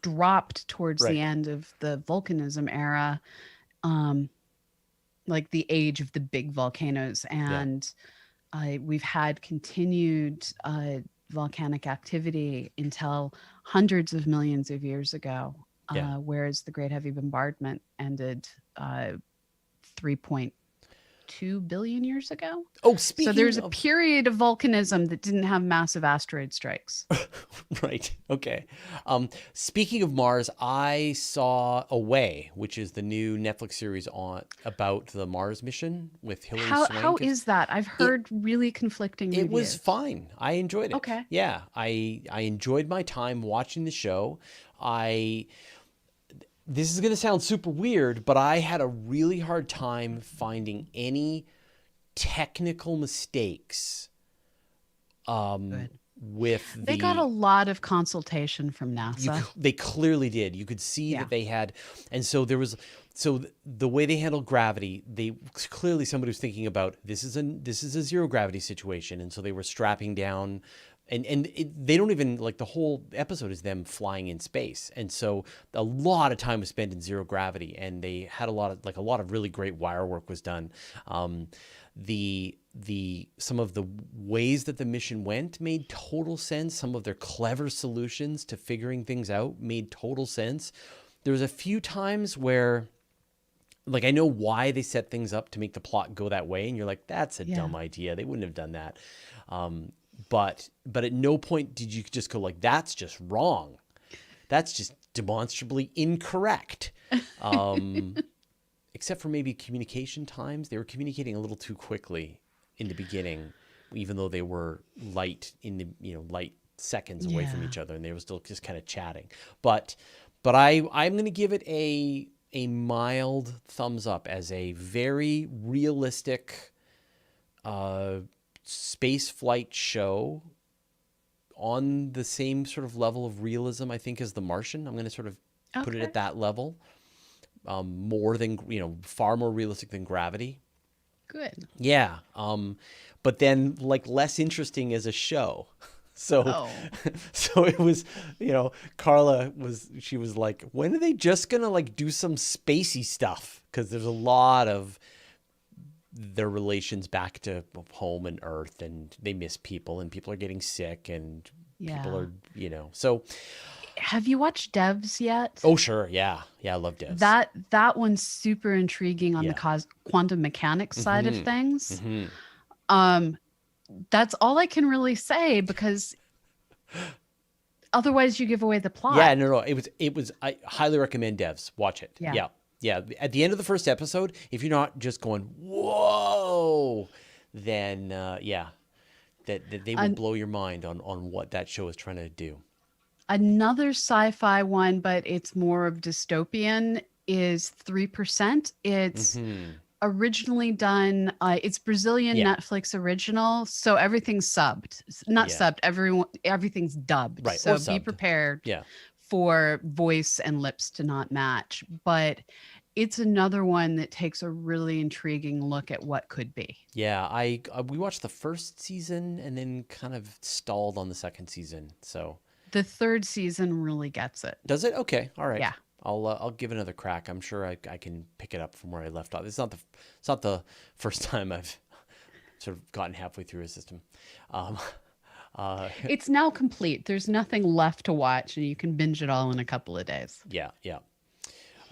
[SPEAKER 1] dropped towards the end of the volcanism era, like the age of the big volcanoes. And we've had continued volcanic activity until hundreds of millions of years ago, whereas the Great Heavy Bombardment ended 3.2 billion years ago.
[SPEAKER 2] Oh,
[SPEAKER 1] so there's a period of volcanism that didn't have massive asteroid strikes.
[SPEAKER 2] Right. Okay. Speaking of Mars, I saw Away, which is the new Netflix series about the Mars mission with Hilary Swank.
[SPEAKER 1] How is that? I've heard really conflicting reviews.
[SPEAKER 2] It was fine. I enjoyed it.
[SPEAKER 1] Okay.
[SPEAKER 2] Yeah. I enjoyed my time watching the show. This is going to sound super weird, but I had a really hard time finding any technical mistakes
[SPEAKER 1] Good.
[SPEAKER 2] with
[SPEAKER 1] They got a
[SPEAKER 2] the
[SPEAKER 1] lot of consultation from NASA.
[SPEAKER 2] they clearly did. You could see
[SPEAKER 1] Yeah.
[SPEAKER 2] that they had, and so there was, the way they handled gravity, they clearly somebody was thinking about this is a zero gravity situation, and so they were strapping down, they don't even like the whole episode is them flying in space, and so a lot of time was spent in zero gravity, and they had a lot of really great wire work was done. Some of the ways that the mission went made total sense. Some of their clever solutions to figuring things out made total sense. There was a few times where, like, I know why they set things up to make the plot go that way, and you're like, that's a dumb idea. They wouldn't have done that. But at no point did you just go like, that's just wrong. That's just demonstrably incorrect. Except for maybe communication times. They were communicating a little too quickly in the beginning, even though they were light seconds away from each other, and they were still just kind of chatting. But I'm going to give it a mild thumbs up as a very realistic space flight show on the same sort of level of realism, I think, as The Martian. I'm going to sort of put it at that level. More than, far more realistic than Gravity.
[SPEAKER 1] Good.
[SPEAKER 2] Yeah. But then like less interesting as a show. So, so it was, Carla was like, when are they just going to like do some spacey stuff? Cause there's a lot of their relations back to home and Earth, and they miss people, and people are getting sick, and people are, so.
[SPEAKER 1] Have you watched Devs yet?
[SPEAKER 2] Oh, sure. Yeah. Yeah. I love Devs.
[SPEAKER 1] That one's super intriguing on the quantum mechanics side of things. That's all I can really say, because otherwise you give away the plot.
[SPEAKER 2] Yeah, no. I highly recommend Devs. Watch it.
[SPEAKER 1] Yeah.
[SPEAKER 2] Yeah. At the end of the first episode, if you're not just going, whoa, then that they will blow your mind on what that show is trying to do.
[SPEAKER 1] Another sci-fi one, but it's more of dystopian, is 3%. It's originally done. It's Brazilian Netflix original, so everything's subbed. Not subbed. Everything's dubbed.
[SPEAKER 2] Right.
[SPEAKER 1] So
[SPEAKER 2] or
[SPEAKER 1] be
[SPEAKER 2] subbed.
[SPEAKER 1] prepared
[SPEAKER 2] Yeah.
[SPEAKER 1] for voice and lips to not match. But it's another one that takes a really intriguing look at what could be.
[SPEAKER 2] Yeah, we watched the first season and then kind of stalled on the second season. So
[SPEAKER 1] the third season really gets it.
[SPEAKER 2] Does it? Okay. All right.
[SPEAKER 1] Yeah.
[SPEAKER 2] I'll give it another crack. I'm sure I can pick it up from where I left off. It's not the first time I've sort of gotten halfway through a system.
[SPEAKER 1] It's now complete. There's nothing left to watch, and you can binge it all in a couple of days.
[SPEAKER 2] Yeah.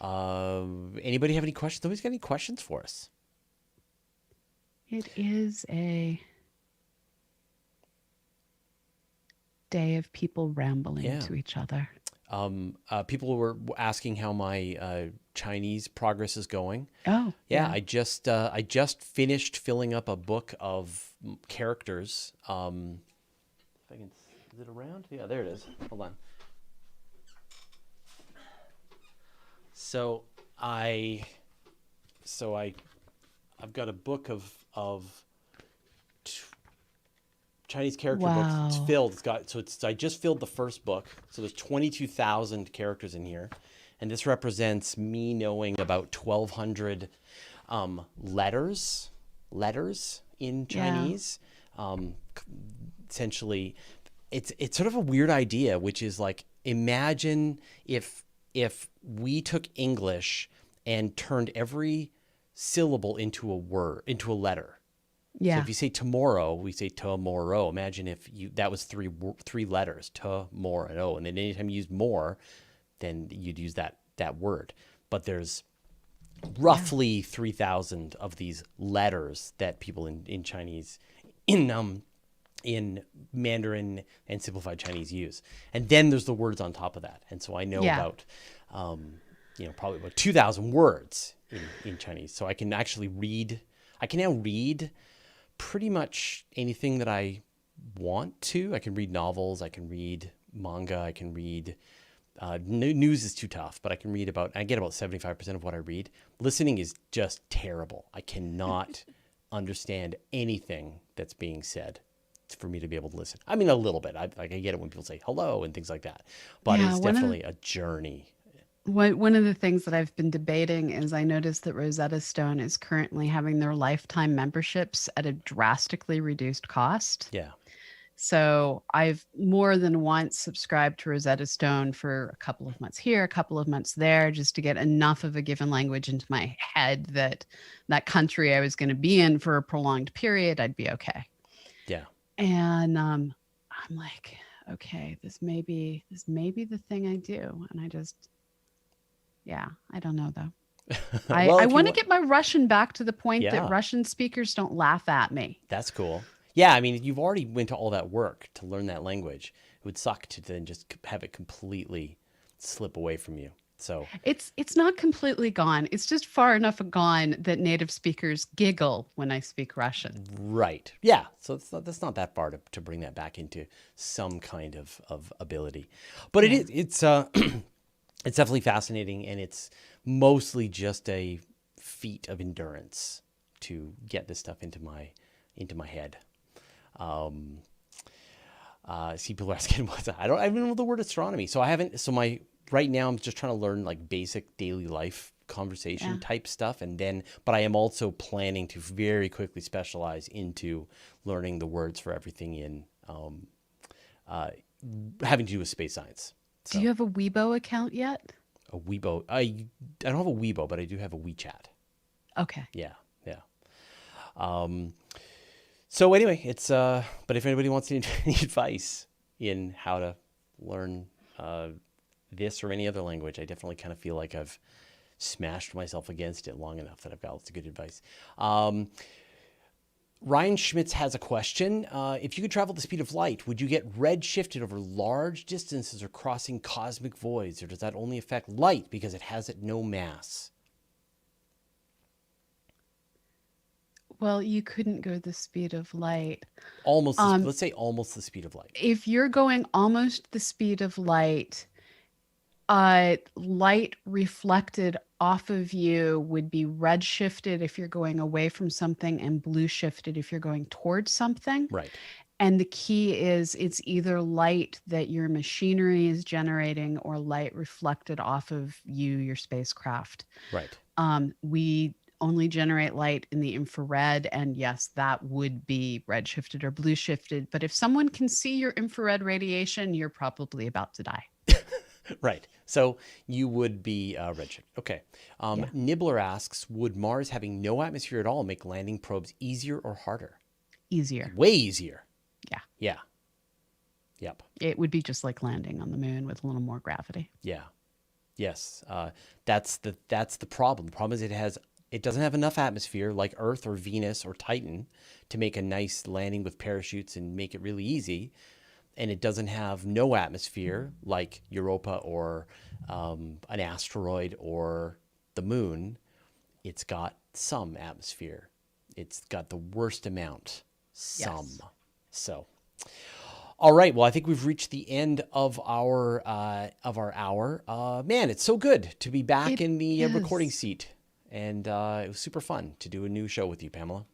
[SPEAKER 2] Anybody have any questions? Nobody's got any questions for us?
[SPEAKER 1] It is a day of people rambling to each other.
[SPEAKER 2] People were asking how my Chinese progress is going.
[SPEAKER 1] Oh,
[SPEAKER 2] yeah. I just finished filling up a book of characters. If I can, is it around? Yeah, there it is. Hold on. So I've got a book of Chinese character books. It's filled. I just filled the first book. So there's 22,000 characters in here. And this represents me knowing about 1,200 letters in Chinese. Essentially, it's sort of a weird idea, which is like, imagine if we took English and turned every syllable into a word, into a letter.
[SPEAKER 1] Yeah.
[SPEAKER 2] So if you say tomorrow, we say tomorrow. Imagine if that was three letters, tomorrow, and then anytime you use more, then you'd use that word. But there's roughly 3,000 of these letters that people in Chinese, in Mandarin and simplified Chinese use. And then there's the words on top of that. And so I know about, probably about 2,000 words in Chinese. So I can actually I can now read pretty much anything that I want to. I can read novels. I can read manga. I can read, news is too tough, but I get about 75% of what I read. Listening is just terrible. I cannot understand anything that's being said. for me to be able to listen. I mean, a little bit. I get it when people say hello and things like that, but
[SPEAKER 1] Yeah,
[SPEAKER 2] it's definitely a journey.
[SPEAKER 1] one of the things that I've been debating is I noticed that Rosetta Stone is currently having their lifetime memberships at a drastically reduced cost.
[SPEAKER 2] Yeah.
[SPEAKER 1] So I've more than once subscribed to Rosetta Stone for a couple of months here, a couple of months there, just to get enough of a given language into my head that that country I was going to be in for a prolonged period, I'd be okay.
[SPEAKER 2] Yeah.
[SPEAKER 1] And I'm like, okay, this may be the thing I do. And I just, yeah, I don't know though.
[SPEAKER 2] Well,
[SPEAKER 1] I
[SPEAKER 2] if you
[SPEAKER 1] want to get my Russian back to the point that
[SPEAKER 2] Yeah.
[SPEAKER 1] Russian speakers don't laugh at me.
[SPEAKER 2] That's cool. Yeah, I mean, you've already went to all that work to learn that language. It would suck to then just have it completely slip away from you. So,
[SPEAKER 1] It's not completely gone. It's just far enough gone that native speakers giggle when I speak Russian.
[SPEAKER 2] right. Yeah. So that's not that far to bring that back into some kind of ability. But
[SPEAKER 1] Yeah.
[SPEAKER 2] it's it's definitely fascinating, and it's mostly just a feat of endurance to get this stuff into my head. See, people are asking what's that? I don't even know the word astronomy. So I haven't. So right now I'm just trying to learn like basic daily life conversation
[SPEAKER 1] Yeah.
[SPEAKER 2] type stuff, and then but I am also planning to very quickly specialize into learning the words for everything in having to do with space science.
[SPEAKER 1] Do
[SPEAKER 2] So
[SPEAKER 1] you have a Weibo account yet?
[SPEAKER 2] a Weibo. I don't have a Weibo, but I do have a WeChat.
[SPEAKER 1] Okay.
[SPEAKER 2] Yeah, yeah. So anyway, it's but if anybody wants any advice in how to learn this or any other language, I definitely kind of feel like I've smashed myself against it long enough that I've got lots of good advice. Ryan Schmitz has a question. If you could travel the speed of light, would you get red shifted over large distances or crossing cosmic voids, or does that only affect light because it has no mass?
[SPEAKER 1] Well, you couldn't go the speed of light.
[SPEAKER 2] Almost, let's say almost the speed of light.
[SPEAKER 1] If you're going almost the speed of light, light reflected off of you would be red shifted if you're going away from something and blue shifted if you're going towards something.
[SPEAKER 2] Right.
[SPEAKER 1] And the key is it's either light that your machinery is generating or light reflected off of you, your spacecraft.
[SPEAKER 2] Right.
[SPEAKER 1] We only generate light in the infrared, and yes, that would be red shifted or blue shifted. But if someone can see your infrared radiation, you're probably about to die.
[SPEAKER 2] Right. So you would be redshift. Okay.
[SPEAKER 1] Yeah.
[SPEAKER 2] Nibbler asks, would Mars having no atmosphere at all make landing probes easier or harder?
[SPEAKER 1] Easier.
[SPEAKER 2] Way easier.
[SPEAKER 1] Yeah.
[SPEAKER 2] Yeah. Yep.
[SPEAKER 1] It would be just like landing on the moon with a little more gravity.
[SPEAKER 2] Yeah. Yes. That's the problem. The problem is it doesn't have enough atmosphere like Earth or Venus or Titan to make a nice landing with parachutes and make it really easy. And it doesn't have no atmosphere like Europa or an asteroid or the moon. It's got some atmosphere. It's got the worst amount. Some.
[SPEAKER 1] Yes.
[SPEAKER 2] So, all right. Well, I think we've reached the end of our hour. Man, it's so good to be back
[SPEAKER 1] It
[SPEAKER 2] in the
[SPEAKER 1] is.
[SPEAKER 2] recording seat, and it was super fun to do a new show with you, Pamela.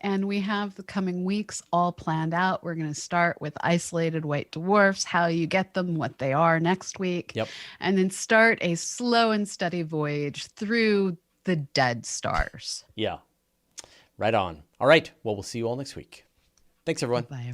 [SPEAKER 1] And we have the coming weeks all planned out. We're going to start with isolated white dwarfs, how you get them, what they are next week.
[SPEAKER 2] Yep.
[SPEAKER 1] And then start a slow and steady voyage through the dead stars.
[SPEAKER 2] Yeah. Right on. All right. Well, we'll see you all next week. Thanks, everyone.
[SPEAKER 1] Bye.